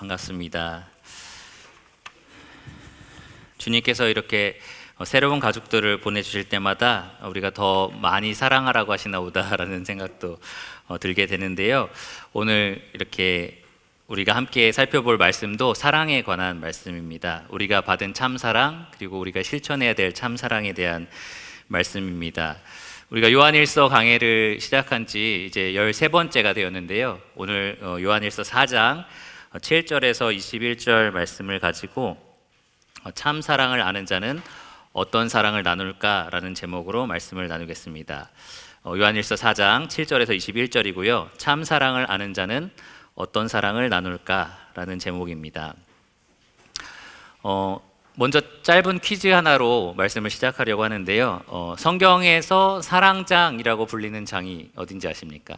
반갑습니다. 주님께서 이렇게 새로운 가족들을 보내주실 때마다 우리가 더 많이 사랑하라고 하시나 보다라는 생각도 들게 되는데요. 오늘 이렇게 우리가 함께 살펴볼 말씀도 사랑에 관한 말씀입니다. 우리가 받은 참사랑, 그리고 우리가 실천해야 될 참사랑에 대한 말씀입니다. 우리가 요한일서 강해를 시작한 지 이제 13번째가 되었는데요. 오늘 요한일서 4장 7절에서 21절 말씀을 가지고 참사랑을 아는 자는 어떤 사랑을 나눌까라는 제목으로 말씀을 나누겠습니다. 요한일서 4장 7절에서 21절이고요. 참사랑을 아는 자는 어떤 사랑을 나눌까라는 제목입니다. 먼저 짧은 퀴즈 하나로 말씀을 시작하려고 하는데요. 성경에서 사랑장이라고 불리는 장이 어딘지 아십니까?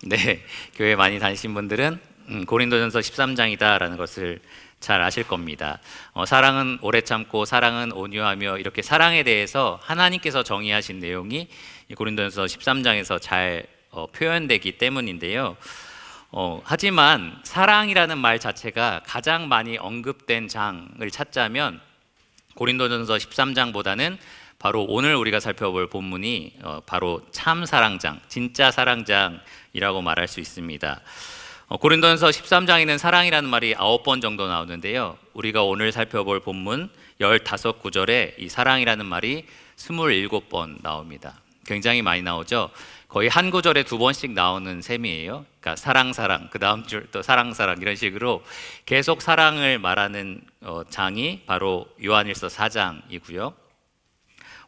네, 교회 많이 다니신 분들은 고린도전서 13장이다라는 것을 잘 아실 겁니다. 사랑은 오래 참고 사랑은 온유하며, 이렇게 사랑에 대해서 하나님께서 정의하신 내용이 고린도전서 13장에서 잘 표현되기 때문인데요. 하지만 사랑이라는 말 자체가 가장 많이 언급된 장을 찾자면 고린도전서 13장보다는 바로 오늘 우리가 살펴볼 본문이 바로 참사랑장, 진짜 사랑장이라고 말할 수 있습니다. 고린도전서 13장에는 사랑이라는 말이 9번 정도 나오는데요. 우리가 오늘 살펴볼 본문 15구절에 이 사랑이라는 말이 27번 나옵니다. 굉장히 많이 나오죠. 거의 한 구절에 2번씩 나오는 셈이에요. 그러니까 사랑, 그 다음 줄 또 사랑, 이런 식으로 계속 사랑을 말하는 장이 바로 요한일서 4장이고요.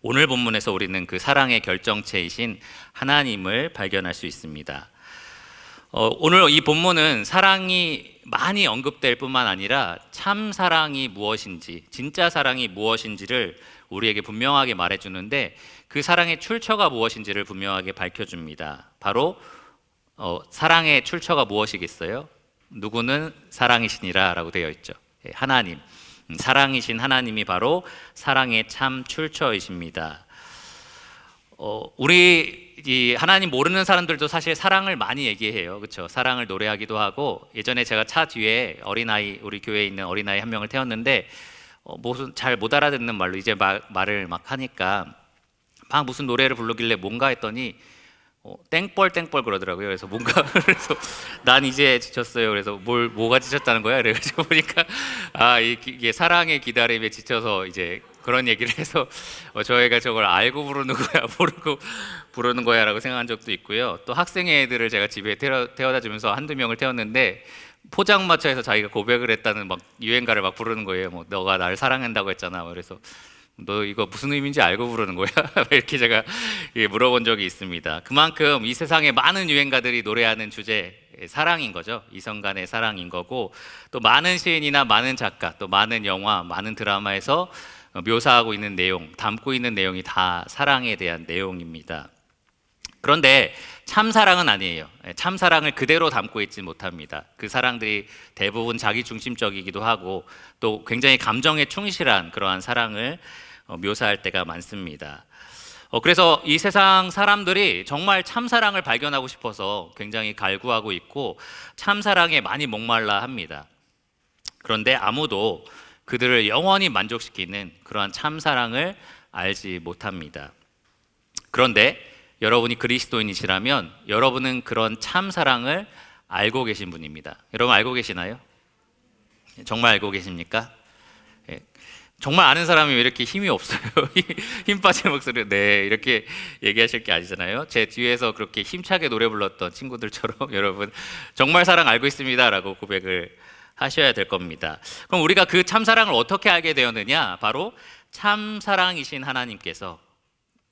오늘 본문에서 우리는 그 사랑의 결정체이신 하나님을 발견할 수 있습니다. 오늘 이 본문은 사랑이 많이 언급될 뿐만 아니라 참 사랑이 무엇인지, 진짜 사랑이 무엇인지를 우리에게 분명하게 말해주는데, 그 사랑의 출처가 무엇인지를 분명하게 밝혀줍니다. 바로 사랑의 출처가 무엇이겠어요? 누구는 사랑이시니라 라고 되어 있죠. 하나님, 사랑이신 하나님이 바로 사랑의 참 출처이십니다. 우리 이 하나님 모르는 사람들도 사실 사랑을 많이 얘기해요. 그렇죠? 사랑을 노래하기도 하고, 예전에 제가 차 뒤에 어린아이, 우리 교회에 있는 어린아이 한 명을 태웠는데 무슨 잘 못 알아듣는 말로 이제 말을 막 하니까 막 무슨 노래를 부르길래 뭔가 했더니 땡벌 그러더라고요. 그래서 뭔가 그래서 난 이제 지쳤어요. 그래서 뭐가 지쳤다는 거야? 그래가지고 보니까 이게 사랑의 기다림에 지쳐서 이제 그런 얘기를 해서 저희가 저걸 알고 부르는 거야, 모르고 부르는 거야라고 생각한 적도 있고요. 또 학생애들을 제가 집에 태워다 주면서 한두 명을 태웠는데 포장마차에서 자기가 고백을 했다는 막 유행가를 막 부르는 거예요. 뭐 너가 날 사랑한다고 했잖아. 그래서 너 이거 무슨 의미인지 알고 부르는 거야? 이렇게 제가 물어본 적이 있습니다. 그만큼 이 세상에 많은 유행가들이 노래하는 주제, 사랑인 거죠. 이성 간의 사랑인 거고, 또 많은 시인이나 많은 작가, 또 많은 영화, 많은 드라마에서 묘사하고 있는 내용, 담고 있는 내용이 다 사랑에 대한 내용입니다. 그런데 참사랑은 아니에요. 참사랑을 그대로 담고 있지 못합니다. 그 사랑들이 대부분 자기중심적이기도 하고, 또 굉장히 감정에 충실한 그러한 사랑을 묘사할 때가 많습니다. 그래서 이 세상 사람들이 정말 참사랑을 발견하고 싶어서 굉장히 갈구하고 있고, 참사랑에 많이 목말라 합니다. 그런데 아무도 그들을 영원히 만족시키는 그러한 참사랑을 알지 못합니다. 그런데 여러분이 그리스도인이시라면 여러분은 그런 참사랑을 알고 계신 분입니다. 여러분 알고 계시나요? 정말 알고 계십니까? 정말 아는 사람이 왜 이렇게 힘이 없어요? 힘 빠진 목소리로 네 이렇게 얘기하실 게 아니잖아요. 제 뒤에서 그렇게 힘차게 노래 불렀던 친구들처럼 여러분 정말 사랑 알고 있습니다 라고 고백을 하셔야 될 겁니다. 그럼 우리가 그 참사랑을 어떻게 알게 되었느냐? 바로 참사랑이신 하나님께서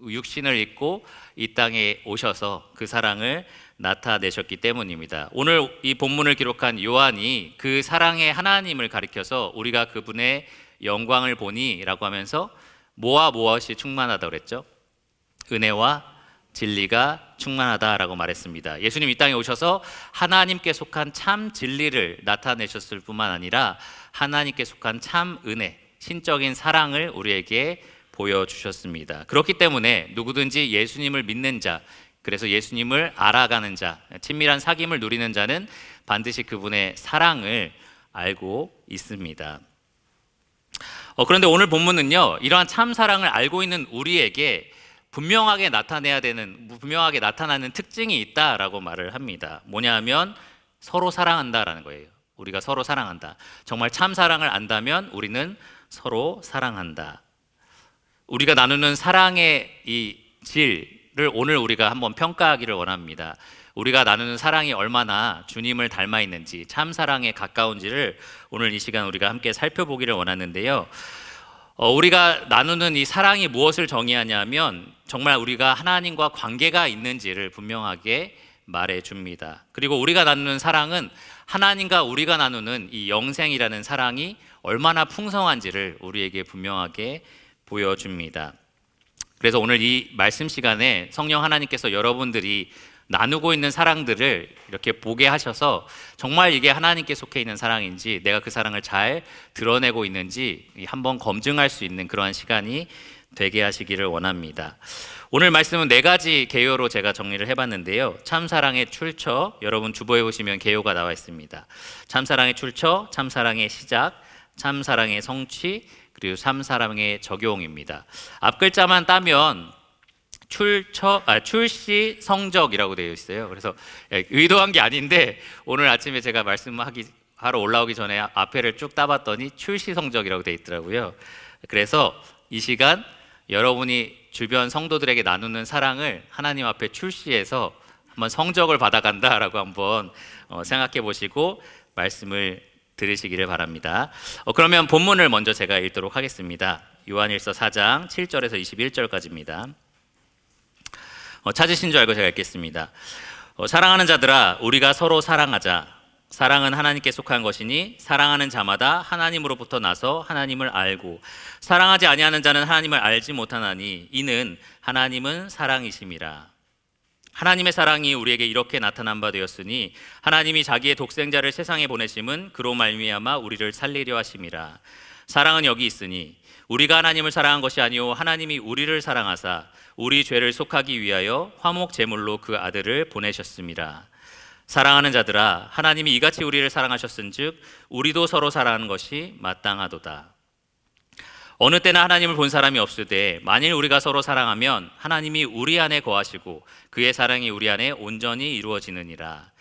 육신을 입고 이 땅에 오셔서 그 사랑을 나타내셨기 때문입니다. 오늘 이 본문을 기록한 요한이 그 사랑의 하나님을 가리켜서 우리가 그분의 영광을 보니 라고 하면서 뭐와 무엇이 충만하다고 그랬죠? 은혜와 진리가 충만하다라고 말했습니다. 예수님 이 땅에 오셔서 하나님께 속한 참 진리를 나타내셨을 뿐만 아니라 하나님께 속한 참 은혜, 신적인 사랑을 우리에게 보여주셨습니다. 그렇기 때문에 누구든지 예수님을 믿는 자, 그래서 예수님을 알아가는 자, 친밀한 사귐을 누리는 자는 반드시 그분의 사랑을 알고 있습니다. 그런데 오늘 본문은요, 이러한 참 사랑을 알고 있는 우리에게 분명하게 나타나는 특징이 있다라고 말을 합니다. 뭐냐 하면 서로 사랑한다라는 거예요. 우리가 서로 사랑한다. 정말 참 사랑을 안다면 우리는 서로 사랑한다. 우리가 나누는 사랑의 이 질을 오늘 우리가 한번 평가하기를 원합니다. 우리가 나누는 사랑이 얼마나 주님을 닮아 있는지, 참 사랑에 가까운지를 오늘 이 시간 우리가 함께 살펴보기를 원하는데요. 우리가 나누는 이 사랑이 무엇을 정의하냐면 정말 우리가 하나님과 관계가 있는지를 분명하게 말해줍니다. 그리고 우리가 나누는 사랑은 하나님과 우리가 나누는 이 영생이라는 사랑이 얼마나 풍성한지를 우리에게 분명하게 보여줍니다. 그래서 오늘 이 말씀 시간에 성령 하나님께서 여러분들이 나누고 있는 사랑들을 이렇게 보게 하셔서 정말 이게 하나님께 속해 있는 사랑인지, 내가 그 사랑을 잘 드러내고 있는지 한번 검증할 수 있는 그러한 시간이 되게 하시기를 원합니다. 오늘 말씀은 4가지 개요로 제가 정리를 해봤는데요. 참사랑의 출처, 여러분 주보에 보시면 개요가 나와 있습니다. 참사랑의 출처, 참사랑의 시작, 참사랑의 성취, 그리고 참사랑의 적용입니다. 앞글자만 따면 출시 성적이라고 되어 있어요. 그래서 의도한 게 아닌데 오늘 아침에 제가 말씀하러 올라오기 전에 앞에를 쭉 따봤더니 출시 성적이라고 되어 있더라고요. 그래서 이 시간 여러분이 주변 성도들에게 나누는 사랑을 하나님 앞에 출시해서 한번 성적을 받아간다라고 한번 생각해 보시고 말씀을 들으시기를 바랍니다. 그러면 본문을 먼저 제가 읽도록 하겠습니다. 요한일서 4장 7절에서 21절까지입니다. 찾으신 줄 알고 제가 읽겠습니다. 사랑하는 자들아, 우리가 서로 사랑하자. 사랑은 하나님께 속한 것이니 사랑하는 자마다 하나님으로부터 나서 하나님을 알고 사랑하지 아니하는 자는 하나님을 알지 못하나니 이는 하나님은 사랑이심이라. 하나님의 사랑이 우리에게 이렇게 나타난 바 되었으니 하나님이 자기의 독생자를 세상에 보내심은 그로 말미암아 우리를 살리려 하심이라. 사랑은 여기 있으니 우리가 하나님을 사랑한 것이 아니오 하나님이 우리를 사랑하사 우리 죄를 속하기 위하여 화목 제물로 그 아들을 보내셨습니다. 사랑하는 자들아, 하나님이 이같이 우리를 사랑하셨은즉 우리도 서로 사랑하는 것이 마땅하도다. 어느 때나 하나님을 본 사람이 없으되 만일 우리가 서로 사랑하면 하나님이 우리 안에 거하시고 그의 사랑이 우리 안에 온전히 이루어지느니라.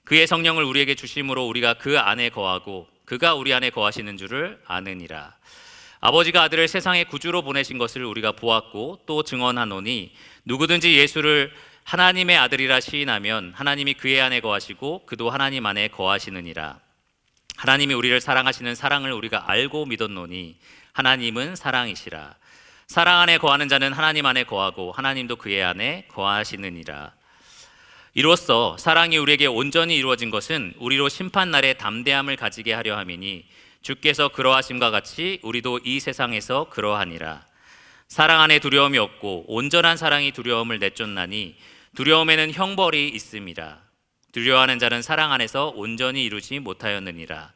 그의 성령을 우리에게 주심으로 우리가 그 안에 거하고 그가 우리 안에 거하시는 줄을 아느니라. 아버지가 아들을 세상의 구주로 보내신 것을 우리가 보았고 또 증언하노니 누구든지 예수를 하나님의 아들이라 시인하면 하나님이 그의 안에 거하시고 그도 하나님 안에 거하시느니라. 하나님이 우리를 사랑하시는 사랑을 우리가 알고 믿었노니 하나님은 사랑이시라. 사랑 안에 거하는 자는 하나님 안에 거하고 하나님도 그의 안에 거하시느니라. 이로써 사랑이 우리에게 온전히 이루어진 것은 우리로 심판날에 담대함을 가지게 하려 함이니 주께서 그러하심과 같이 우리도 이 세상에서 그러하니라. 사랑 안에 두려움이 없고 온전한 사랑이 두려움을 내쫓나니 두려움에는 형벌이 있음이라. 두려워하는 자는 사랑 안에서 온전히 이루지 못하였느니라.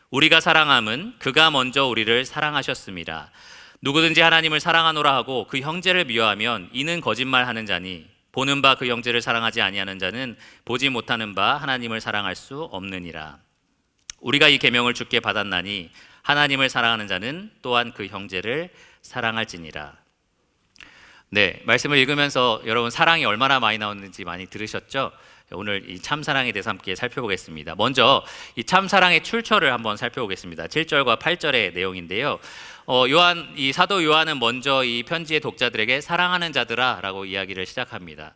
우리가 사랑함은 그가 먼저 우리를 사랑하셨음이라. 누구든지 하나님을 사랑하노라 하고 그 형제를 미워하면 이는 거짓말하는 자니 보는 바 그 형제를 사랑하지 아니하는 자는 보지 못하는 바 하나님을 사랑할 수 없느니라. 우리가 이 계명을 주께 받았나니 하나님을 사랑하는 자는 또한 그 형제를 사랑할지니라. 네, 말씀을 읽으면서 여러분 사랑이 얼마나 많이 나오는지 많이 들으셨죠? 오늘 이 참사랑에 대해서 함께 살펴보겠습니다. 먼저 이 참사랑의 출처를 한번 살펴보겠습니다. 7절과 8절의 내용인데요. 이 사도 요한은 먼저 이 편지의 독자들에게 사랑하는 자들아 라고 이야기를 시작합니다.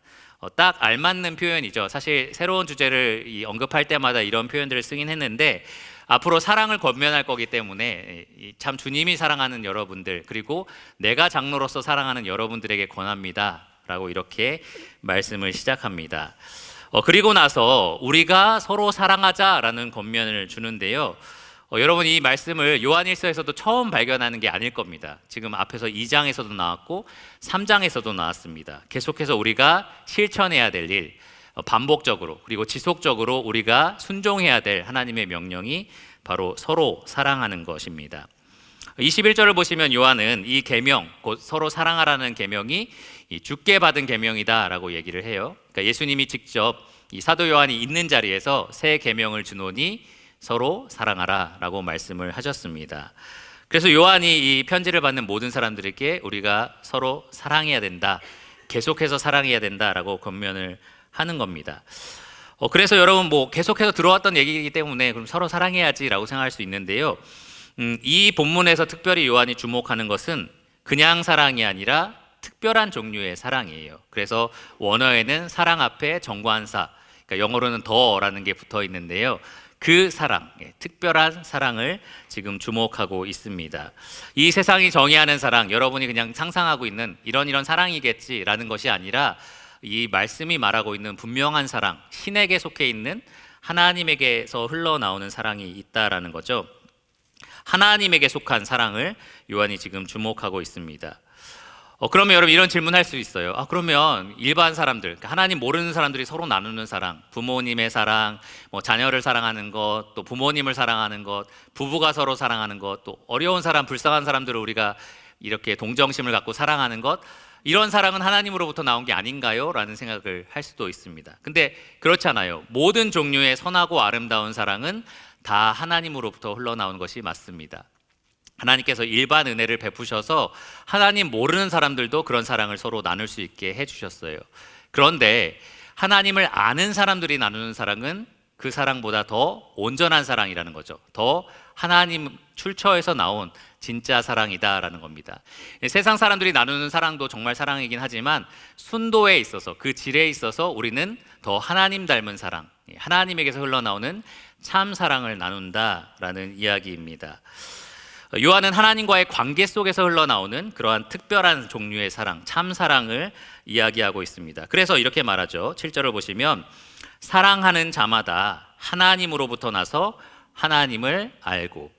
딱 알맞는 표현이죠. 사실 새로운 주제를 언급할 때마다 이런 표현들을 쓰긴 했는데 앞으로 사랑을 권면할 거기 때문에 참 주님이 사랑하는 여러분들, 그리고 내가 장로로서 사랑하는 여러분들에게 권합니다 라고 이렇게 말씀을 시작합니다. 그리고 나서 우리가 서로 사랑하자라는 권면을 주는데요. 여러분 이 말씀을 요한일서에서도 처음 발견하는 게 아닐 겁니다. 지금 앞에서 2장에서도 나왔고 3장에서도 나왔습니다. 계속해서 우리가 실천해야 될 일, 반복적으로 그리고 지속적으로 우리가 순종해야 될 하나님의 명령이 바로 서로 사랑하는 것입니다. 21절을 보시면 요한은 이 계명, 곧 서로 사랑하라는 계명이 이 주께 받은 계명이다라고 얘기를 해요. 그러니까 예수님이 직접 이 사도 요한이 있는 자리에서 새 계명을 주노니 서로 사랑하라라고 말씀을 하셨습니다. 그래서 요한이 이 편지를 받는 모든 사람들에게 우리가 서로 사랑해야 된다, 계속해서 사랑해야 된다라고 권면을 하는 겁니다. 그래서 여러분 계속해서 들어왔던 얘기이기 때문에 그럼 서로 사랑해야지라고 생각할 수 있는데요. 이 본문에서 특별히 요한이 주목하는 것은 그냥 사랑이 아니라 특별한 종류의 사랑이에요. 그래서 원어에는 사랑 앞에 정관사, 그러니까 영어로는 더라는 게 붙어 있는데요. 그 사랑, 특별한 사랑을 지금 주목하고 있습니다. 이 세상이 정의하는 사랑, 여러분이 그냥 상상하고 있는 이런 사랑이겠지라는 것이 아니라 이 말씀이 말하고 있는 분명한 사랑, 신에게 속해 있는 하나님에게서 흘러나오는 사랑이 있다라는 거죠. 하나님에게 속한 사랑을 요한이 지금 주목하고 있습니다. 그러면 여러분 이런 질문할 수 있어요. 그러면 일반 사람들, 그러니까 하나님 모르는 사람들이 서로 나누는 사랑, 부모님의 사랑, 자녀를 사랑하는 것, 또 부모님을 사랑하는 것, 부부가 서로 사랑하는 것, 또 어려운 사람, 불쌍한 사람들을 우리가 이렇게 동정심을 갖고 사랑하는 것, 이런 사랑은 하나님으로부터 나온 게 아닌가요? 라는 생각을 할 수도 있습니다. 근데 그렇잖아요. 모든 종류의 선하고 아름다운 사랑은 다 하나님으로부터 흘러나오는 것이 맞습니다. 하나님께서 일반 은혜를 베푸셔서 하나님 모르는 사람들도 그런 사랑을 서로 나눌 수 있게 해주셨어요. 그런데 하나님을 아는 사람들이 나누는 사랑은 그 사랑보다 더 온전한 사랑이라는 거죠. 더 하나님 출처에서 나온 진짜 사랑이다라는 겁니다. 세상 사람들이 나누는 사랑도 정말 사랑이긴 하지만 순도에 있어서, 그 질에 있어서 우리는 더 하나님 닮은 사랑, 하나님에게서 흘러나오는 참 사랑을 나눈다라는 이야기입니다. 요한은 하나님과의 관계 속에서 흘러나오는 그러한 특별한 종류의 사랑, 참 사랑을 이야기하고 있습니다. 그래서 이렇게 말하죠. 7절을 보시면 사랑하는 자마다 하나님으로부터 나서 하나님을 알고,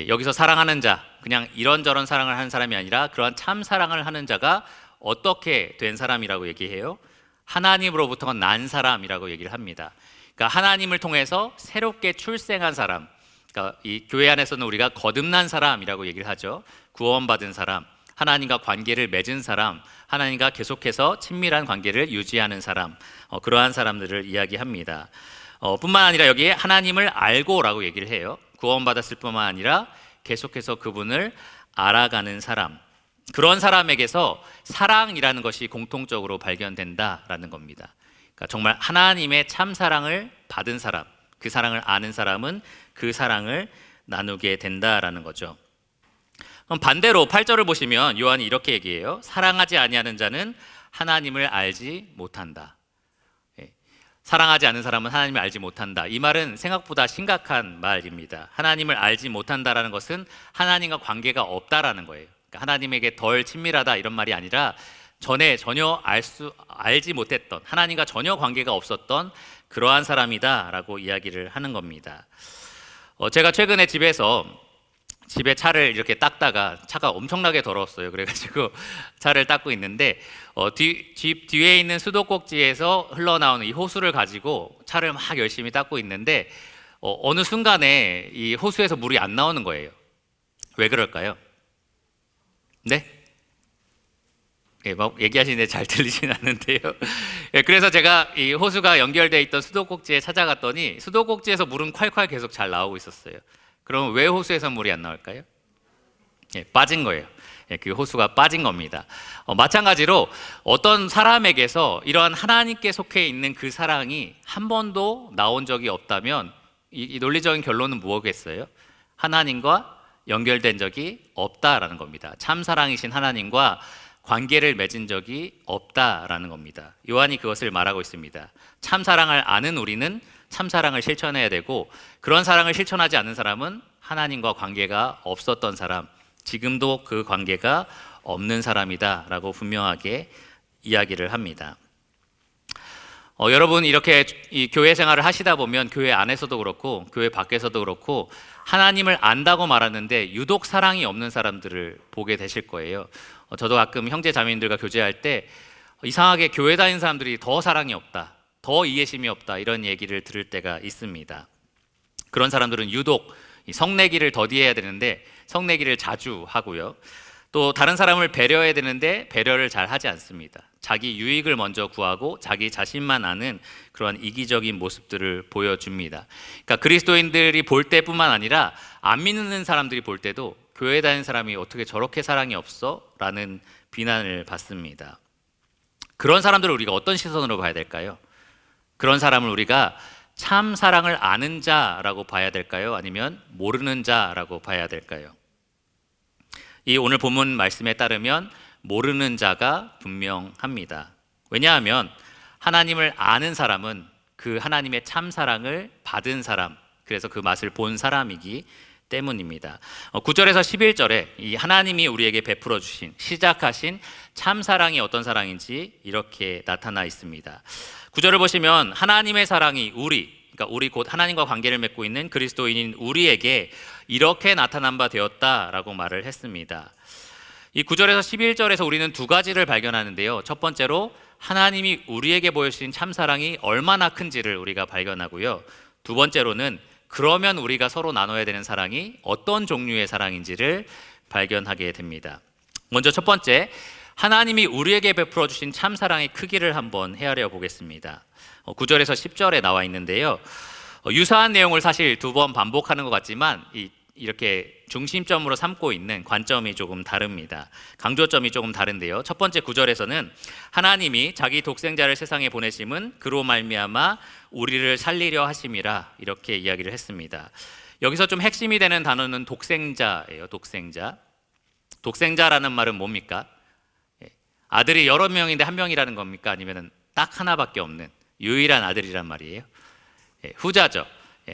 여기서 사랑하는 자, 그냥 이런저런 사랑을 하는 사람이 아니라 그러한 참 사랑을 하는 자가 어떻게 된 사람이라고 얘기해요? 하나님으로부터 난 사람이라고 얘기를 합니다. 그러니까 하나님을 통해서 새롭게 출생한 사람, 그러니까 이 교회 안에서는 우리가 거듭난 사람이라고 얘기를 하죠. 구원받은 사람, 하나님과 관계를 맺은 사람, 하나님과 계속해서 친밀한 관계를 유지하는 사람, 그러한 사람들을 이야기합니다. 뿐만 아니라 여기에 하나님을 알고라고 얘기를 해요. 구원받았을 뿐만 아니라 계속해서 그분을 알아가는 사람, 그런 사람에게서 사랑이라는 것이 공통적으로 발견된다라는 겁니다. 그러니까 정말 하나님의 참 사랑을 받은 사람, 그 사랑을 아는 사람은 그 사랑을 나누게 된다라는 거죠. 그럼 반대로 8절을 보시면 요한이 이렇게 얘기해요. 사랑하지 아니하는 자는 하나님을 알지 못한다. 사랑하지 않는 사람은 하나님을 알지 못한다. 이 말은 생각보다 심각한 말입니다. 하나님을 알지 못한다라는 것은 하나님과 관계가 없다라는 거예요. 그러니까 하나님에게 덜 친밀하다 이런 말이 아니라 전에 전혀 알지 못했던, 하나님과 전혀 관계가 없었던 그러한 사람이다라고 이야기를 하는 겁니다. 제가 최근에 집에 차를 이렇게 닦다가 차가 엄청나게 더러웠어요. 그래가지고 차를 닦고 있는데 집 뒤에 있는 수도꼭지에서 흘러나오는 이 호수를 가지고 차를 막 열심히 닦고 있는데 어느 순간에 이 호수에서 물이 안 나오는 거예요. 왜 그럴까요? 네? 막 얘기하시는데 잘 들리진 않는데요. 그래서 제가 이 호수가 연결되어 있던 수도꼭지에 찾아갔더니 수도꼭지에서 물은 콸콸 계속 잘 나오고 있었어요. 그럼 왜 호수에서 물이 안 나올까요? 빠진 거예요. 그 호수가 빠진 겁니다. 마찬가지로 어떤 사람에게서 이러한 하나님께 속해 있는 그 사랑이 한 번도 나온 적이 없다면 이 논리적인 결론은 뭐겠어요? 하나님과 연결된 적이 없다라는 겁니다. 참 사랑이신 하나님과 관계를 맺은 적이 없다라는 겁니다. 요한이 그것을 말하고 있습니다. 참 사랑을 아는 우리는 참 사랑을 실천해야 되고, 그런 사랑을 실천하지 않는 사람은 하나님과 관계가 없었던 사람, 지금도 그 관계가 없는 사람이다라고 분명하게 이야기를 합니다. 여러분 이렇게 이 교회 생활을 하시다 보면 교회 안에서도 그렇고 교회 밖에서도 그렇고 하나님을 안다고 말하는데 유독 사랑이 없는 사람들을 보게 되실 거예요. 저도 가끔 형제 자매님들과 교제할 때 이상하게 교회 다니는 사람들이 더 사랑이 없다, 더 이해심이 없다 이런 얘기를 들을 때가 있습니다. 그런 사람들은 유독 이 성내기를 더디해야 되는데 성내기를 자주 하고요. 또 다른 사람을 배려해야 되는데 배려를 잘 하지 않습니다. 자기 유익을 먼저 구하고 자기 자신만 아는 그런 이기적인 모습들을 보여줍니다. 그러니까 그리스도인들이 볼 때뿐만 아니라 안 믿는 사람들이 볼 때도 교회 다니는 사람이 어떻게 저렇게 사랑이 없어? 라는 비난을 받습니다. 그런 사람들을 우리가 어떤 시선으로 봐야 될까요? 그런 사람을 우리가 참 사랑을 아는 자라고 봐야 될까요? 아니면 모르는 자라고 봐야 될까요? 이 오늘 본문 말씀에 따르면 모르는 자가 분명합니다. 왜냐하면 하나님을 아는 사람은 그 하나님의 참 사랑을 받은 사람, 그래서 그 맛을 본 사람이기 때문입니다. 9절에서 11절에 이 하나님이 우리에게 베풀어 주신, 시작하신 참 사랑이 어떤 사랑인지 이렇게 나타나 있습니다. 9절을 보시면 하나님의 사랑이 그러니까 우리 곧 하나님과 관계를 맺고 있는 그리스도인인 우리에게 이렇게 나타난 바 되었다라고 말을 했습니다. 이 9절에서 11절에서 우리는 두 가지를 발견하는데요. 첫 번째로 하나님이 우리에게 보여주신 참사랑이 얼마나 큰지를 우리가 발견하고요. 두 번째로는 그러면 우리가 서로 나눠야 되는 사랑이 어떤 종류의 사랑인지를 발견하게 됩니다. 먼저 첫 번째, 하나님이 우리에게 베풀어 주신 참사랑의 크기를 한번 헤아려 보겠습니다. 9절에서 10절에 나와 있는데요. 유사한 내용을 사실 두 번 반복하는 것 같지만 이렇게 중심점으로 삼고 있는 관점이 조금 다릅니다. 강조점이 조금 다른데요. 첫 번째 9절에서는 하나님이 자기 독생자를 세상에 보내심은 그로 말미암아 우리를 살리려 하심이라 이렇게 이야기를 했습니다. 여기서 좀 핵심이 되는 단어는 독생자예요. 독생자라는 말은 뭡니까? 아들이 여러 명인데 한 명이라는 겁니까? 아니면 딱 하나밖에 없는 유일한 아들이란 말이에요? 후자죠.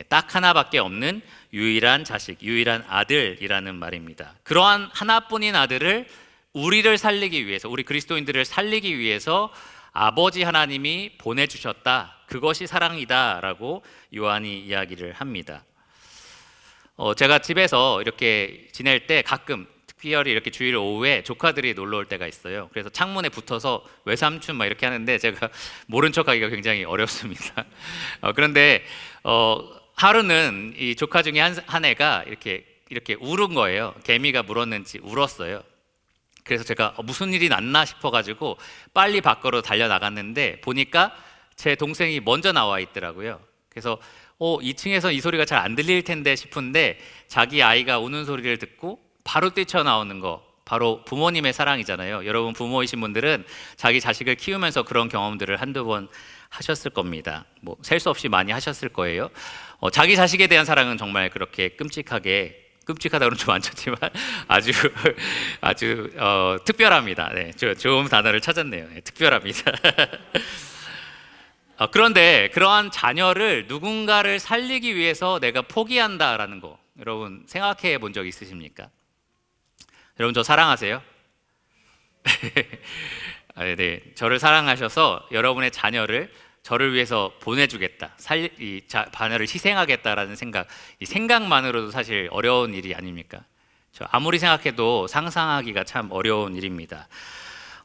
딱 하나밖에 없는 유일한 자식, 유일한 아들이라는 말입니다. 그러한 하나뿐인 아들을 우리를 살리기 위해서, 우리 그리스도인들을 살리기 위해서 아버지 하나님이 보내주셨다. 그것이 사랑이다라고 요한이 이야기를 합니다. 제가 집에서 이렇게 지낼 때 가끔 특별히 이렇게 주일 오후에 조카들이 놀러 올 때가 있어요. 그래서 창문에 붙어서 외삼촌 막 이렇게 하는데 제가 모른 척하기가 굉장히 어렵습니다. 그런데 하루는 이 조카 중에 한 애가 이렇게 울은 거예요. 개미가 물었는지 울었어요. 그래서 제가 무슨 일이 났나 싶어가지고 빨리 밖으로 달려 나갔는데 보니까 제 동생이 먼저 나와 있더라고요. 그래서 2층에서 이 소리가 잘 안 들릴 텐데 싶은데 자기 아이가 우는 소리를 듣고 바로 뛰쳐나오는 거, 바로 부모님의 사랑이잖아요. 여러분 부모이신 분들은 자기 자식을 키우면서 그런 경험들을 한두 번 하셨을 겁니다. 셀 수 없이 많이 하셨을 거예요. 자기 자식에 대한 사랑은 정말 그렇게 끔찍하다고는 좀 안 쳤지만 아주 특별합니다. 네, 좋은 단어를 찾았네요. 네, 특별합니다. 그런데 그러한 자녀를 누군가를 살리기 위해서 내가 포기한다라는 거, 여러분 생각해 본 적 있으십니까? 여러분 저 사랑하세요? 네, 저를 사랑하셔서 여러분의 자녀를 저를 위해서 보내주겠다, 자녀를 희생하겠다라는 생각, 이 생각만으로도 사실 어려운 일이 아닙니까? 아무리 생각해도 상상하기가 참 어려운 일입니다.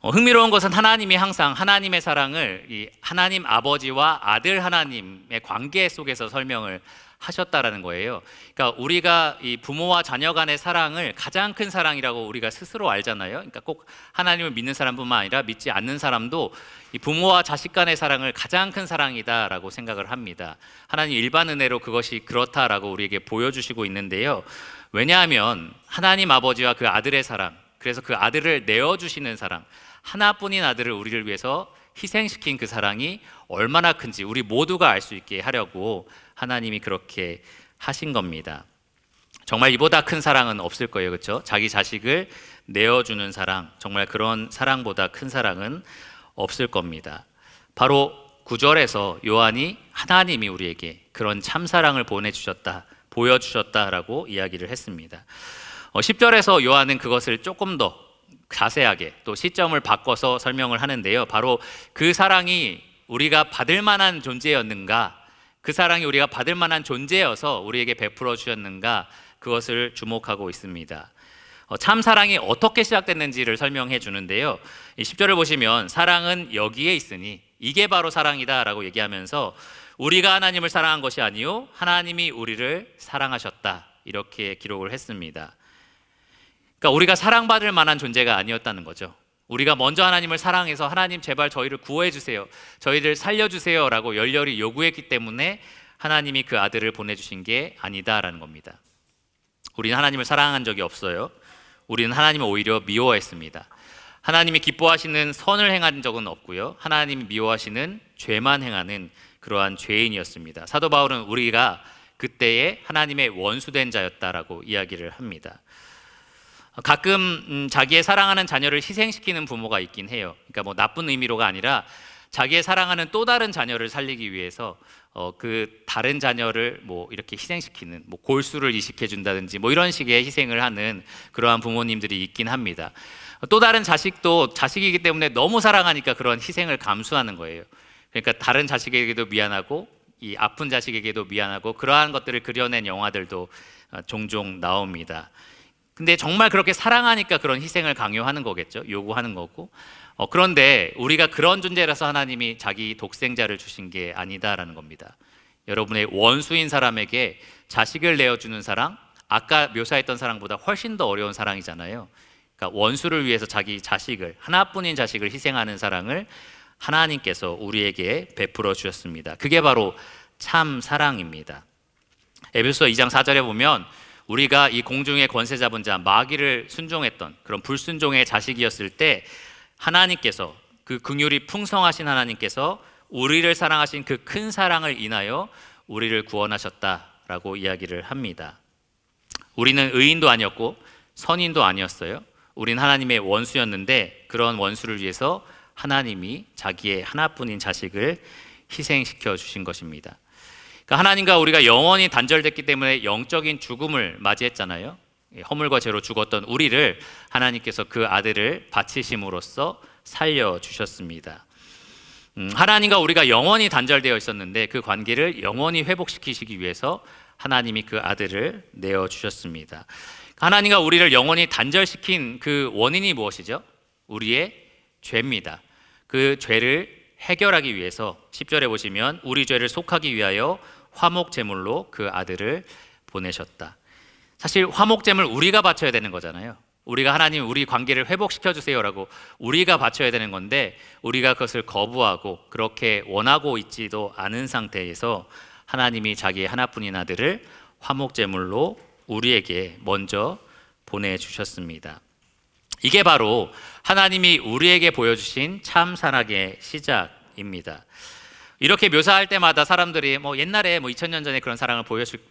흥미로운 것은 하나님이 항상 하나님의 사랑을 이 하나님 아버지와 아들 하나님의 관계 속에서 설명을 하셨다라는 거예요. 그러니까 우리가 이 부모와 자녀 간의 사랑을 가장 큰 사랑이라고 우리가 스스로 알잖아요. 그러니까 꼭 하나님을 믿는 사람뿐만 아니라 믿지 않는 사람도 이 부모와 자식 간의 사랑을 가장 큰 사랑이다라고 생각을 합니다. 하나님 일반 은혜로 그것이 그렇다라고 우리에게 보여주시고 있는데요. 왜냐하면 하나님 아버지와 그 아들의 사랑, 그래서 그 아들을 내어주시는 사랑, 하나뿐인 아들을 우리를 위해서 희생시킨 그 사랑이 얼마나 큰지 우리 모두가 알 수 있게 하려고 하나님이 그렇게 하신 겁니다. 정말 이보다 큰 사랑은 없을 거예요. 그렇죠? 자기 자식을 내어주는 사랑, 정말 그런 사랑보다 큰 사랑은 없을 겁니다. 바로 9절에서 요한이 하나님이 우리에게 그런 참사랑을 보여주셨다라고 이야기를 했습니다. 10절에서 요한은 그것을 조금 더 자세하게 또 시점을 바꿔서 설명을 하는데요. 바로 그 사랑이 우리가 받을 만한 존재였는가, 그 사랑이 우리가 받을 만한 존재여서 우리에게 베풀어 주셨는가, 그것을 주목하고 있습니다. 참 사랑이 어떻게 시작됐는지를 설명해 주는데요. 10절을 보시면 사랑은 여기에 있으니 이게 바로 사랑이다 라고 얘기하면서 우리가 하나님을 사랑한 것이 아니요 하나님이 우리를 사랑하셨다 이렇게 기록을 했습니다. 그러니까 우리가 사랑받을 만한 존재가 아니었다는 거죠. 우리가 먼저 하나님을 사랑해서 하나님 제발 저희를 구원해 주세요, 저희를 살려주세요 라고 열렬히 요구했기 때문에 하나님이 그 아들을 보내주신 게 아니다라는 겁니다. 우리는 하나님을 사랑한 적이 없어요. 우리는 하나님을 오히려 미워했습니다. 하나님이 기뻐하시는 선을 행한 적은 없고요, 하나님이 미워하시는 죄만 행하는 그러한 죄인이었습니다. 사도 바울은 우리가 그때에 하나님의 원수된 자였다라고 이야기를 합니다. 가끔 자기의 사랑하는 자녀를 희생시키는 부모가 있긴 해요. 그러니까 뭐 나쁜 의미로가 아니라 자기의 사랑하는 또 다른 자녀를 살리기 위해서 그 다른 자녀를 뭐 이렇게 희생시키는, 뭐 골수를 이식해 준다든지 뭐 이런 식의 희생을 하는 그러한 부모님들이 있긴 합니다. 또 다른 자식도 자식이기 때문에 너무 사랑하니까 그런 희생을 감수하는 거예요. 그러니까 다른 자식에게도 미안하고 이 아픈 자식에게도 미안하고 그러한 것들을 그려낸 영화들도 종종 나옵니다. 근데 정말 그렇게 사랑하니까 그런 희생을 강요하는 거겠죠. 요구하는 거고. 그런데 우리가 그런 존재라서 하나님이 자기 독생자를 주신 게 아니다라는 겁니다. 여러분의 원수인 사람에게 자식을 내어주는 사랑, 아까 묘사했던 사랑보다 훨씬 더 어려운 사랑이잖아요. 그러니까 원수를 위해서 자기 자식을, 하나뿐인 자식을 희생하는 사랑을 하나님께서 우리에게 베풀어 주셨습니다. 그게 바로 참 사랑입니다. 에베소서 2장 4절에 보면 우리가 이 공중의 권세 잡은 자 마귀를 순종했던 그런 불순종의 자식이었을 때 하나님께서, 그 긍휼이 풍성하신 하나님께서 우리를 사랑하신 그 큰 사랑을 인하여 우리를 구원하셨다라고 이야기를 합니다. 우리는 의인도 아니었고 선인도 아니었어요. 우린 하나님의 원수였는데 그런 원수를 위해서 하나님이 자기의 하나뿐인 자식을 희생시켜 주신 것입니다. 그러니까 하나님과 우리가 영원히 단절됐기 때문에 영적인 죽음을 맞이했잖아요. 허물과 죄로 죽었던 우리를 하나님께서 그 아들을 바치심으로써 살려주셨습니다. 하나님과 우리가 영원히 단절되어 있었는데 그 관계를 영원히 회복시키시기 위해서 하나님이 그 아들을 내어주셨습니다. 하나님과 우리를 영원히 단절시킨 그 원인이 무엇이죠? 우리의 죄입니다. 그 죄를 해결하기 위해서 10절에 보시면 우리 죄를 속하기 위하여 화목제물로 그 아들을 보내셨다. 사실 화목제물 우리가 바쳐야 되는 거잖아요. 우리가 하나님 우리 관계를 회복시켜 주세요라고 우리가 바쳐야 되는 건데 우리가 그것을 거부하고 그렇게 원하고 있지도 않은 상태에서 하나님이 자기의 하나뿐인 아들을 화목제물로 우리에게 먼저 보내주셨습니다. 이게 바로 하나님이 우리에게 보여주신 참 사랑의 시작입니다. 이렇게 묘사할 때마다 사람들이 뭐 옛날에 2000년 전에 그런 사랑을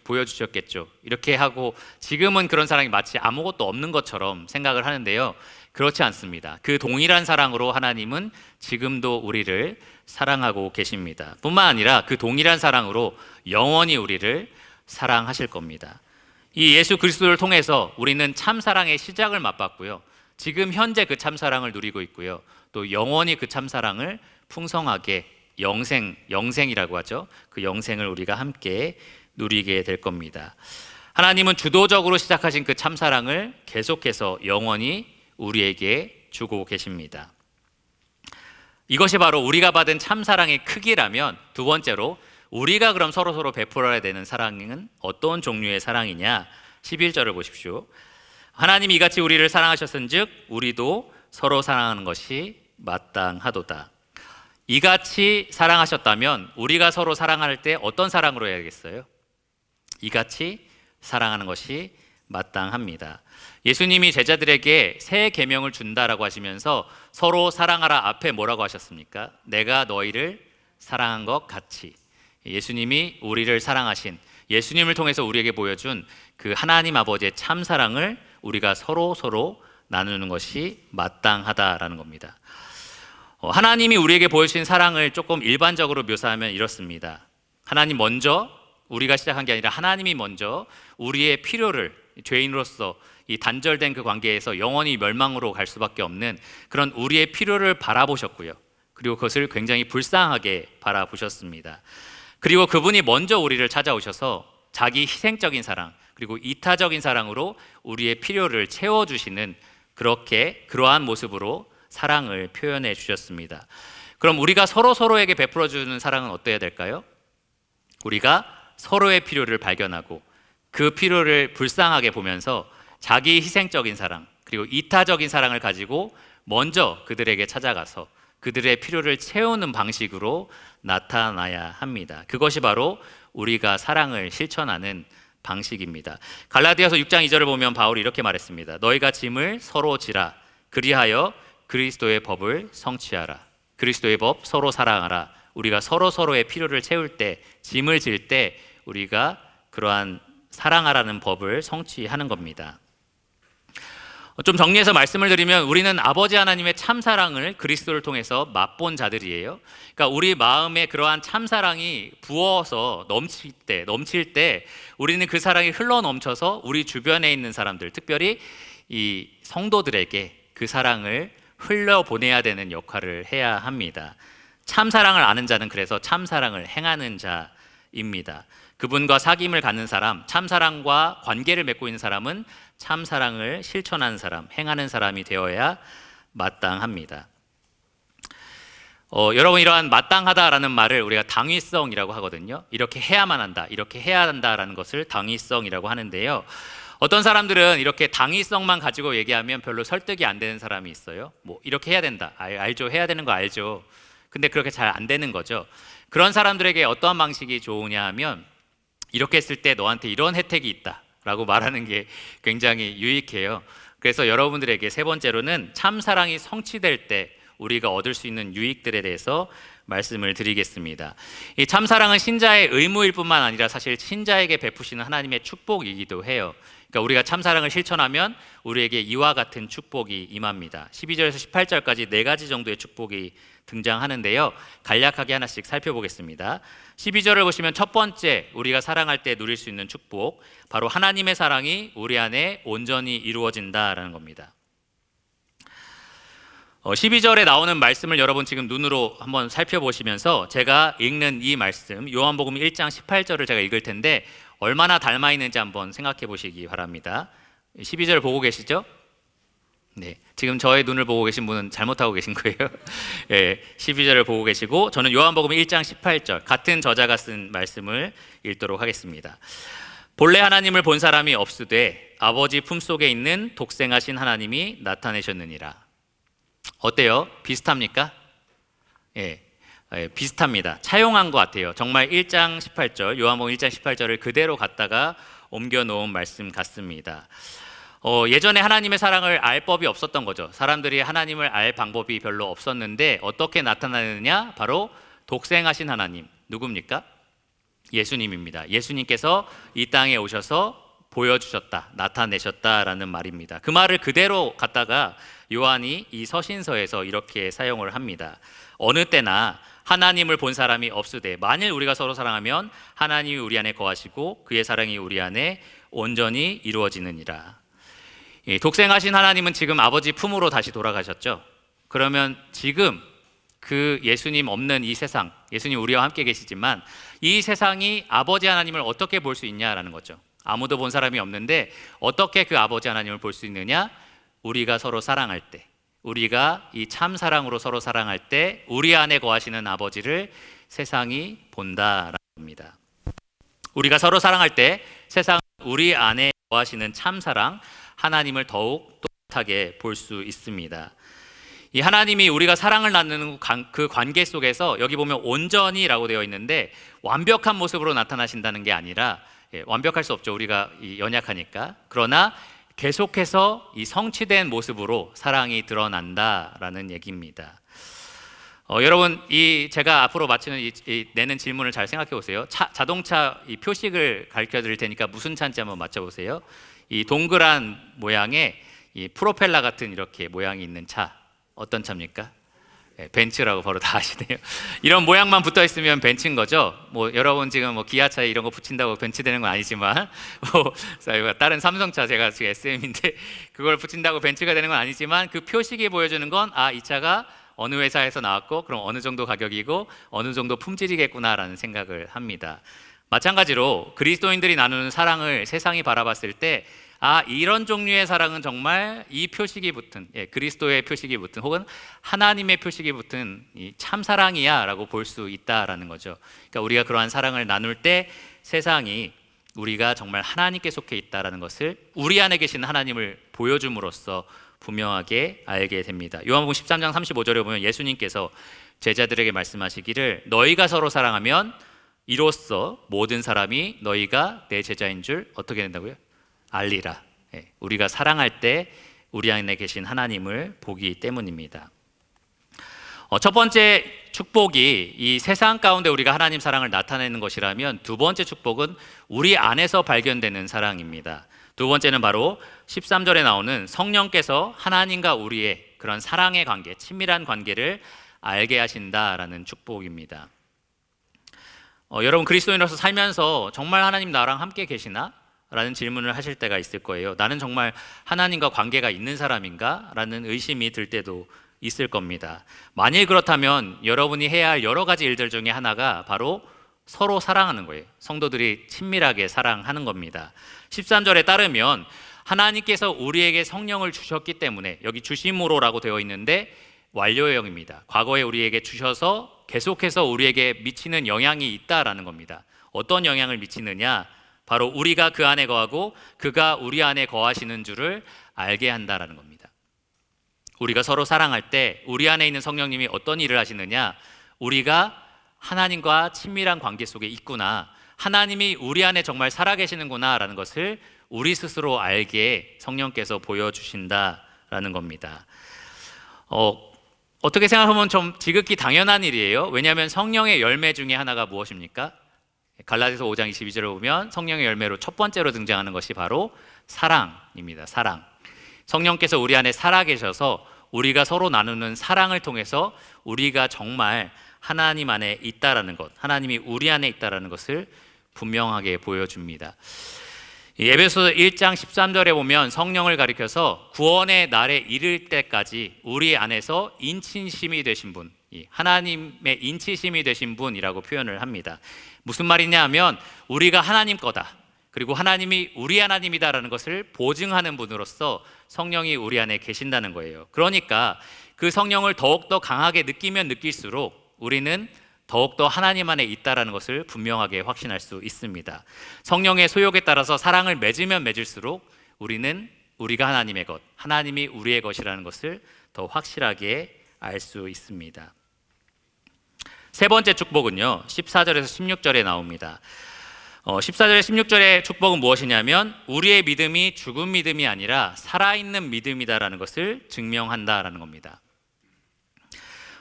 보여주셨겠죠, 이렇게 하고 지금은 그런 사랑이 마치 아무것도 없는 것처럼 생각을 하는데요, 그렇지 않습니다. 그 동일한 사랑으로 하나님은 지금도 우리를 사랑하고 계십니다. 뿐만 아니라 그 동일한 사랑으로 영원히 우리를 사랑하실 겁니다. 이 예수 그리스도를 통해서 우리는 참 사랑의 시작을 맛봤고요, 지금 현재 그 참사랑을 누리고 있고요, 또 영원히 그 참사랑을 풍성하게 영생이라고 하죠. 그 영생을 우리가 함께 누리게 될 겁니다. 하나님은 주도적으로 시작하신 그 참사랑을 계속해서 영원히 우리에게 주고 계십니다. 이것이 바로 우리가 받은 참사랑의 크기라면, 두 번째로 우리가 그럼 서로 베풀어야 되는 사랑은 어떤 종류의 사랑이냐? 11절을 보십시오. 하나님이 이같이 우리를 사랑하셨은즉 우리도 서로 사랑하는 것이 마땅하도다. 이같이 사랑하셨다면 우리가 서로 사랑할 때 어떤 사랑으로 해야겠어요? 이같이 사랑하는 것이 마땅합니다. 예수님이 제자들에게 새 계명을 준다라고 하시면서 서로 사랑하라 앞에 뭐라고 하셨습니까? 내가 너희를 사랑한 것 같이. 예수님이 우리를 사랑하신, 예수님을 통해서 우리에게 보여준 그 하나님 아버지의 참 사랑을 우리가 서로 나누는 것이 마땅하다라는 겁니다. 하나님이 우리에게 보여주신 사랑을 조금 일반적으로 묘사하면 이렇습니다. 하나님 먼저, 우리가 시작한 게 아니라 하나님이 먼저 우리의 필요를, 죄인으로서 이 단절된 그 관계에서 영원히 멸망으로 갈 수밖에 없는 그런 우리의 필요를 바라보셨고요, 그리고 그것을 굉장히 불쌍하게 바라보셨습니다. 그리고 그분이 먼저 우리를 찾아오셔서 자기 희생적인 사랑, 그리고 이타적인 사랑으로 우리의 필요를 채워주시는, 그러한 모습으로 사랑을 표현해 주셨습니다. 그럼 우리가 서로에게 베풀어주는 사랑은 어떠해야 될까요? 우리가 서로의 필요를 발견하고 그 필요를 불쌍하게 보면서 자기 희생적인 사랑, 그리고 이타적인 사랑을 가지고 먼저 그들에게 찾아가서 그들의 필요를 채우는 방식으로 나타나야 합니다. 그것이 바로 우리가 사랑을 실천하는 방식입니다. 갈라디아서 6장 2절을 보면 바울이 이렇게 말했습니다. 너희가 짐을 서로 지라. 그리하여 그리스도의 법을 성취하라. 그리스도의 법 서로 사랑하라. 우리가 서로의 필요를 채울 때, 짐을 질 때 우리가 그러한 사랑하라는 법을 성취하는 겁니다. 좀 정리해서 말씀을 드리면 우리는 아버지 하나님의 참사랑을 그리스도를 통해서 맛본 자들이에요. 그러니까 우리 마음에 그러한 참사랑이 부어서 넘칠 때 우리는 그 사랑이 흘러넘쳐서 우리 주변에 있는 사람들, 특별히 이 성도들에게 그 사랑을 흘려보내야 되는 역할을 해야 합니다. 참사랑을 아는 자는 그래서 참사랑을 행하는 자입니다. 그분과 사귐을 갖는 사람, 참사랑과 관계를 맺고 있는 사람은 참사랑을 실천하는 사람, 행하는 사람이 되어야 마땅합니다. 여러분, 이러한 마땅하다라는 말을 우리가 당위성이라고 하거든요. 이렇게 해야만 한다, 이렇게 해야 한다라는 것을 당위성이라고 하는데요. 어떤 사람들은 이렇게 당위성만 가지고 얘기하면 별로 설득이 안 되는 사람이 있어요. 뭐 이렇게 해야 된다, 알죠, 해야 되는 거 알죠. 근데 그렇게 잘 안 되는 거죠. 그런 사람들에게 어떠한 방식이 좋으냐 하면 이렇게 했을 때 너한테 이런 혜택이 있다 라고 말하는 게 굉장히 유익해요. 그래서 여러분들에게 세 번째로는 참사랑이 성취될 때 우리가 얻을 수 있는 유익들에 대해서 말씀을 드리겠습니다. 이 참사랑은 신자의 의무일 뿐만 아니라 사실 신자에게 베푸시는 하나님의 축복이기도 해요. 그러니까 우리가 참사랑을 실천하면 우리에게 이와 같은 축복이 임합니다. 12절에서 18절까지 네 가지 정도의 축복이 등장하는데요. 간략하게 하나씩 살펴보겠습니다. 12절을 보시면 첫 번째, 우리가 사랑할 때 누릴 수 있는 축복, 바로 하나님의 사랑이 우리 안에 온전히 이루어진다라는 겁니다. 12절에 나오는 말씀을 여러분 지금 눈으로 한번 살펴보시면서 제가 읽는 이 말씀, 요한복음 1장 18절을 제가 읽을 텐데 얼마나 닮아 있는지 한번 생각해 보시기 바랍니다. 12절 보고 계시죠? 네, 지금 저의 눈을 보고 계신 분은 잘못하고 계신 거예요. 네, 12절을 보고 계시고 저는 요한복음 1장 18절 같은 저자가 쓴 말씀을 읽도록 하겠습니다. 본래 하나님을 본 사람이 없으되 아버지 품속에 있는 독생하신 하나님이 나타내셨느니라. 어때요? 비슷합니까? 예, 비슷합니다. 차용한 것 같아요. 정말 1장 18절, 요한복음 1장 18절을 그대로 갖다가 옮겨 놓은 말씀 같습니다. 예전에 하나님의 사랑을 알 법이 없었던 거죠. 사람들이 하나님을 알 방법이 별로 없었는데 어떻게 나타나느냐? 바로 독생하신 하나님, 누굽니까? 예수님입니다. 예수님께서 이 땅에 오셔서 보여주셨다, 나타내셨다라는 말입니다. 그 말을 그대로 갖다가 요한이 이 서신서에서 이렇게 사용을 합니다. 어느 때나 하나님을 본 사람이 없으되 만일 우리가 서로 사랑하면 하나님이 우리 안에 거하시고 그의 사랑이 우리 안에 온전히 이루어지느니라. 독생하신 하나님은 지금 아버지 품으로 다시 돌아가셨죠. 그러면 지금 그 예수님 없는 이 세상, 예수님 우리와 함께 계시지만 이 세상이 아버지 하나님을 어떻게 볼 수 있냐라는 거죠. 아무도 본 사람이 없는데 어떻게 그 아버지 하나님을 볼 수 있느냐? 우리가 서로 사랑할 때, 우리가 이 참사랑으로 서로 사랑할 때 우리 안에 거하시는 아버지를 세상이 본다라는 겁니다. 우리가 서로 사랑할 때 세상은 우리 안에 거하시는 참사랑, 하나님을 더욱 또렷하게 볼 수 있습니다. 이 하나님이 우리가 사랑을 나누는 그 관계 속에서 여기 보면 온전히라고 되어 있는데 완벽한 모습으로 나타나신다는 게 아니라, 완벽할 수 없죠. 우리가 연약하니까. 그러나 계속해서 이 성취된 모습으로 사랑이 드러난다라는 얘기입니다. 여러분, 제가 앞으로 내는 질문을 잘 생각해 보세요. 자동차 이 표식을 가르쳐 드릴 테니까 무슨 차인지 한번 맞춰보세요. 이 동그란 모양의 이 프로펠러 같은 이렇게 모양이 있는 차, 어떤 차입니까? 벤츠라고 바로 다 아시네요. 이런 모양만 붙어 있으면 벤츠인 거죠. 뭐 여러분 지금 뭐 기아차에 이런 거 붙인다고 벤츠 되는 건 아니지만, 뭐 다른 삼성차, 제가 지금 SM인데 그걸 붙인다고 벤츠가 되는 건 아니지만 그 표식이 보여주는 건 이 차가 어느 회사에서 나왔고 그럼 어느 정도 가격이고 어느 정도 품질이겠구나라는 생각을 합니다. 마찬가지로 그리스도인들이 나누는 사랑을 세상이 바라봤을 때 이런 종류의 사랑은 정말 이 표식이 붙은, 그리스도의 표식이 붙은 혹은 하나님의 표식이 붙은 이 참사랑이야 라고 볼 수 있다라는 거죠. 그러니까 우리가 그러한 사랑을 나눌 때 세상이 우리가 정말 하나님께 속해 있다라는 것을 우리 안에 계신 하나님을 보여줌으로써 분명하게 알게 됩니다. 요한복음 13장 35절에 보면 예수님께서 제자들에게 말씀하시기를 너희가 서로 사랑하면 이로써 모든 사람이 너희가 내 제자인 줄 어떻게 된다고요? 알리라. 우리가 사랑할 때 우리 안에 계신 하나님을 보기 때문입니다. 첫 번째 축복이 이 세상 가운데 우리가 하나님 사랑을 나타내는 것이라면, 두 번째 축복은 우리 안에서 발견되는 사랑입니다. 두 번째는 바로 13절에 나오는 성령께서 하나님과 우리의 그런 사랑의 관계, 친밀한 관계를 알게 하신다라는 축복입니다. 여러분, 그리스도인으로서 살면서 정말 하나님 나랑 함께 계시나? 라는 질문을 하실 때가 있을 거예요. 나는 정말 하나님과 관계가 있는 사람인가? 라는 의심이 들 때도 있을 겁니다. 만일 그렇다면 여러분이 해야 할 여러 가지 일들 중에 하나가 바로 서로 사랑하는 거예요. 성도들이 친밀하게 사랑하는 겁니다. 13절에 따르면 하나님께서 우리에게 성령을 주셨기 때문에, 여기 주심으로라고 되어 있는데 완료형입니다. 과거에 우리에게 주셔서 계속해서 우리에게 미치는 영향이 있다라는 겁니다. 어떤 영향을 미치느냐? 바로 우리가 그 안에 거하고 그가 우리 안에 거하시는 줄을 알게 한다라는 겁니다. 우리가 서로 사랑할 때 우리 안에 있는 성령님이 어떤 일을 하시느냐? 우리가 하나님과 친밀한 관계 속에 있구나, 하나님이 우리 안에 정말 살아계시는구나 라는 것을 우리 스스로 알게 성령께서 보여주신다라는 겁니다. 어떻게 생각하면 좀 지극히 당연한 일이에요. 왜냐하면 성령의 열매 중에 하나가 무엇입니까? 갈라디아서 5장 22절을 보면 성령의 열매로 첫 번째로 등장하는 것이 바로 사랑입니다. 사랑. 성령께서 우리 안에 살아계셔서 우리가 서로 나누는 사랑을 통해서 우리가 정말 하나님 안에 있다라는 것, 하나님이 우리 안에 있다라는 것을 분명하게 보여줍니다. 에베소서 1장 13절에 보면 성령을 가리켜서 구원의 날에 이를 때까지 우리 안에서 인치심이 되신 분, 하나님의 인치심이 되신 분이라고 표현을 합니다. 무슨 말이냐 하면 우리가 하나님 거다, 그리고 하나님이 우리 하나님이다라는 것을 보증하는 분으로서 성령이 우리 안에 계신다는 거예요. 그러니까 그 성령을 더욱더 강하게 느끼면 느낄수록 우리는 더욱더 하나님 안에 있다라는 것을 분명하게 확신할 수 있습니다. 성령의 소욕에 따라서 사랑을 맺으면 맺을수록 우리는 우리가 하나님의 것, 하나님이 우리의 것이라는 것을 더 확실하게 알 수 있습니다. 세 번째 축복은요, 14절에서 16절에 나옵니다. 14절에 16절의 축복은 무엇이냐면 우리의 믿음이 죽은 믿음이 아니라 살아있는 믿음이다라는 것을 증명한다라는 겁니다.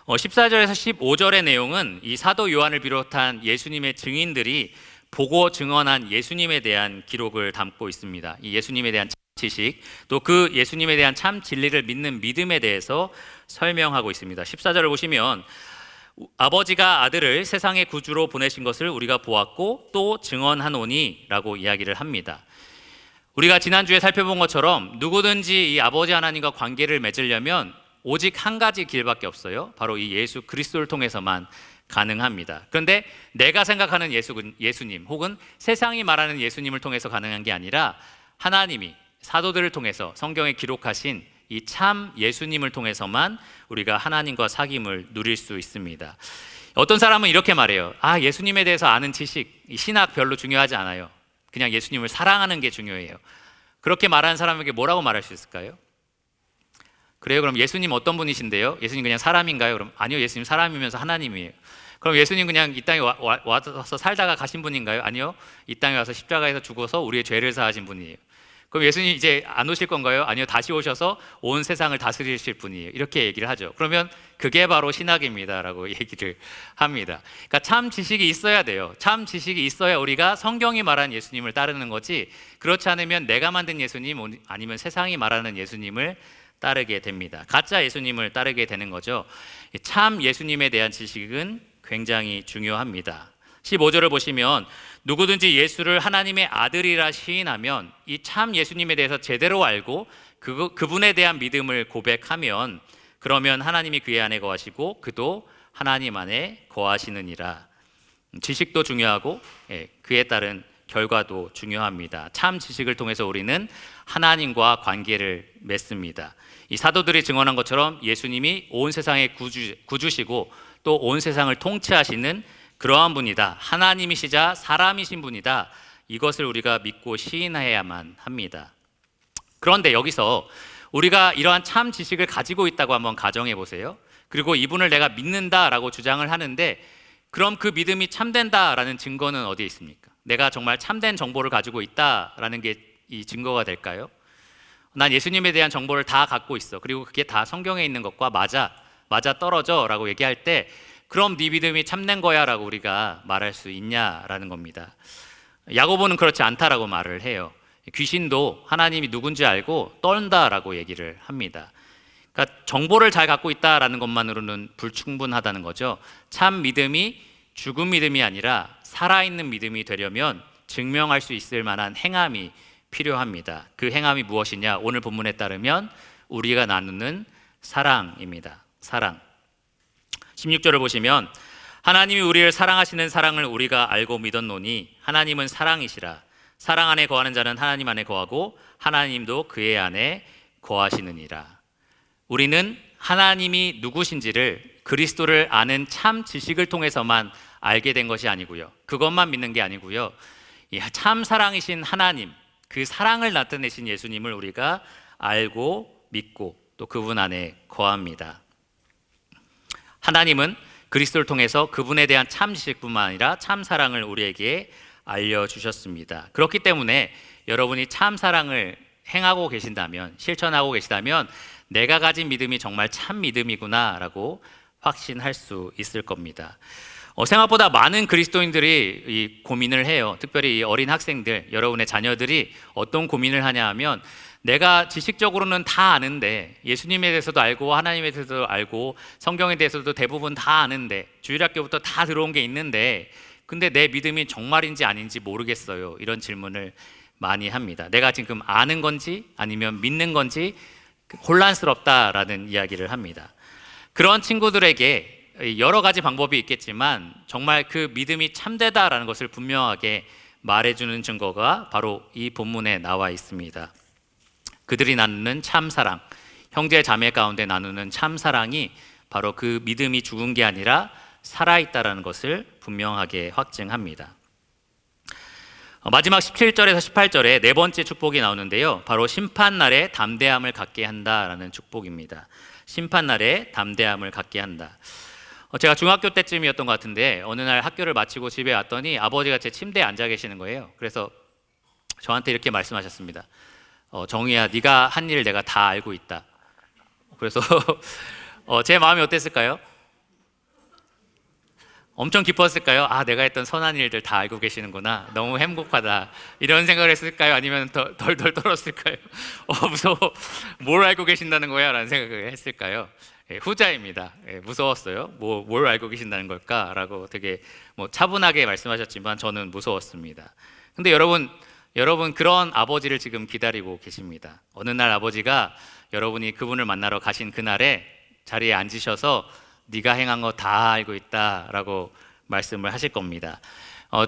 14절에서 15절의 내용은 이 사도 요한을 비롯한 예수님의 증인들이 보고 증언한 예수님에 대한 기록을 담고 있습니다. 이 예수님에 대한 지식, 또 그 예수님에 대한 참 진리를 믿는 믿음에 대해서 설명하고 있습니다. 14절을 보시면 아버지가 아들을 세상의 구주로 보내신 것을 우리가 보았고 또 증언하노니 라고 이야기를 합니다. 우리가 지난주에 살펴본 것처럼 누구든지 이 아버지 하나님과 관계를 맺으려면 오직 한 가지 길밖에 없어요. 바로 이 예수 그리스도를 통해서만 가능합니다. 그런데 내가 생각하는 예수님 혹은 세상이 말하는 예수님을 통해서 가능한 게 아니라 하나님이 사도들을 통해서 성경에 기록하신 이 참 예수님을 통해서만 우리가 하나님과 사귐을 누릴 수 있습니다. 어떤 사람은 이렇게 말해요. 예수님에 대해서 아는 지식, 신학 별로 중요하지 않아요. 그냥 예수님을 사랑하는 게 중요해요. 그렇게 말하는 사람에게 뭐라고 말할 수 있을까요? 그래요? 그럼 예수님 어떤 분이신데요? 예수님 그냥 사람인가요? 그럼 아니요, 예수님 사람이면서 하나님이에요. 그럼 예수님 그냥 이 땅에 와서 살다가 가신 분인가요? 아니요, 이 땅에 와서 십자가에서 죽어서 우리의 죄를 사하신 분이에요. 그럼 예수님 이제 안 오실 건가요? 아니요, 다시 오셔서 온 세상을 다스리실 분이에요. 이렇게 얘기를 하죠. 그러면 그게 바로 신학입니다 라고 얘기를 합니다. 그러니까 참 지식이 있어야 돼요. 참 지식이 있어야 우리가 성경이 말하는 예수님을 따르는 거지, 그렇지 않으면 내가 만든 예수님 아니면 세상이 말하는 예수님을 따르게 됩니다. 가짜 예수님을 따르게 되는 거죠. 참 예수님에 대한 지식은 굉장히 중요합니다. 15절을 보시면 누구든지 예수를 하나님의 아들이라 시인하면 이 참 예수님에 대해서 제대로 알고 그분에 대한 믿음을 고백하면 그러면 하나님이 그의 안에 거하시고 그도 하나님 안에 거하시느니라. 지식도 중요하고 그에 따른 결과도 중요합니다. 참 지식을 통해서 우리는 하나님과 관계를 맺습니다. 이 사도들이 증언한 것처럼 예수님이 온 세상의 구주시고 또 온 세상을 통치하시는 그러한 분이다, 하나님이시자 사람이신 분이다, 이것을 우리가 믿고 시인해야만 합니다. 그런데 여기서 우리가 이러한 참 지식을 가지고 있다고 한번 가정해 보세요. 그리고 이분을 내가 믿는다라고 주장을 하는데, 그럼 그 믿음이 참된다라는 증거는 어디에 있습니까? 내가 정말 참된 정보를 가지고 있다라는 게 이 증거가 될까요? 난 예수님에 대한 정보를 다 갖고 있어, 그리고 그게 다 성경에 있는 것과 맞아 떨어져 라고 얘기할 때, 그럼 네 믿음이 참된 거야 라고 우리가 말할 수 있냐라는 겁니다. 야고보는 그렇지 않다라고 말을 해요. 귀신도 하나님이 누군지 알고 떤다라고 얘기를 합니다. 그러니까 정보를 잘 갖고 있다라는 것만으로는 불충분하다는 거죠. 참 믿음이 죽은 믿음이 아니라 살아있는 믿음이 되려면 증명할 수 있을 만한 행함이 필요합니다. 그 행함이 무엇이냐? 오늘 본문에 따르면 우리가 나누는 사랑입니다. 사랑. 16절을 보시면 하나님이 우리를 사랑하시는 사랑을 우리가 알고 믿었노니 하나님은 사랑이시라. 사랑 안에 거하는 자는 하나님 안에 거하고 하나님도 그의 안에 거하시느니라. 우리는 하나님이 누구신지를, 그리스도를 아는 참 지식을 통해서만 알게 된 것이 아니고요, 그것만 믿는 게 아니고요, 참 사랑이신 하나님, 그 사랑을 나타내신 예수님을 우리가 알고 믿고 또 그분 안에 거합니다. 하나님은 그리스도를 통해서 그분에 대한 참 지식뿐만 아니라 참 사랑을 우리에게 알려주셨습니다. 그렇기 때문에 여러분이 참 사랑을 행하고 계신다면, 실천하고 계시다면 내가 가진 믿음이 정말 참 믿음이구나 라고 확신할 수 있을 겁니다. 생각보다 많은 그리스도인들이 이 고민을 해요. 특별히 이 어린 학생들, 여러분의 자녀들이 어떤 고민을 하냐 하면, 내가 지식적으로는 다 아는데, 예수님에 대해서도 알고 하나님에 대해서도 알고 성경에 대해서도 대부분 다 아는데, 주일학교부터 다 들어온 게 있는데 근데 내 믿음이 정말인지 아닌지 모르겠어요. 이런 질문을 많이 합니다. 내가 지금 아는 건지 아니면 믿는 건지 혼란스럽다라는 이야기를 합니다. 그런 친구들에게 여러 가지 방법이 있겠지만 정말 그 믿음이 참되다라는 것을 분명하게 말해주는 증거가 바로 이 본문에 나와 있습니다. 그들이 나누는 참사랑, 형제 자매 가운데 나누는 참사랑이 바로 그 믿음이 죽은 게 아니라 살아있다라는 것을 분명하게 확증합니다. 마지막 17절에서 18절에 네 번째 축복이 나오는데요, 바로 심판날에 담대함을 갖게 한다라는 축복입니다. 심판날에 담대함을 갖게 한다. 제가 중학교 때쯤이었던 것 같은데 어느 날 학교를 마치고 집에 왔더니 아버지가 제 침대에 앉아 계시는 거예요. 그래서 저한테 이렇게 말씀하셨습니다. 정희야, 네가 한 일 내가 다 알고 있다. 그래서 제 마음이 어땠을까요? 엄청 기뻤을까요? 아, 내가 했던 선한 일들 다 알고 계시는구나, 너무 행복하다, 이런 생각을 했을까요? 아니면 덜덜 떨었을까요? 무서워, 뭘 알고 계신다는 거야? 라는 생각을 했을까요? 후자입니다. 무서웠어요. 뭘 알고 계신다는 걸까? 라고 되게 차분하게 말씀하셨지만 저는 무서웠습니다. 근데 여러분 그런 아버지를 지금 기다리고 계십니다. 어느 날 아버지가 여러분이 그분을 만나러 가신 그날에 자리에 앉으셔서 네가 행한 거 다 알고 있다라고 말씀을 하실 겁니다.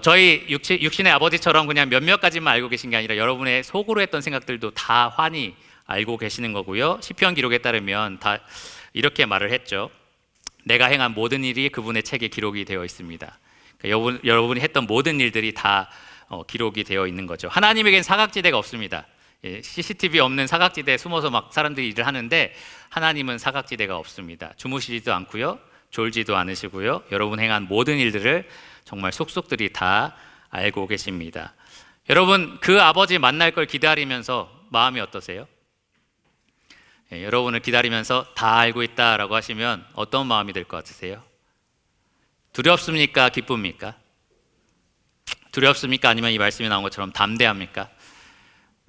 저희 육신의 아버지처럼 그냥 몇몇 가지만 알고 계신 게 아니라 여러분의 속으로 했던 생각들도 다 환히 알고 계시는 거고요. 시편 기록에 따르면 다 이렇게 말을 했죠. 내가 행한 모든 일이 그분의 책에 기록이 되어 있습니다. 그러니까 여러분이 했던 모든 일들이 다 기록이 되어 있는 거죠. 하나님에겐 사각지대가 없습니다. CCTV 없는 사각지대에 숨어서 막 사람들이 일을 하는데 하나님은 사각지대가 없습니다. 주무시지도 않고요, 졸지도 않으시고요, 여러분 행한 모든 일들을 정말 속속들이 다 알고 계십니다. 여러분 그 아버지 만날 걸 기다리면서 마음이 어떠세요? 여러분을 기다리면서 다 알고 있다라고 하시면 어떤 마음이 들 것 같으세요? 두렵습니까? 기쁩니까? 두렵습니까? 아니면 이 말씀에 나온 것처럼 담대합니까?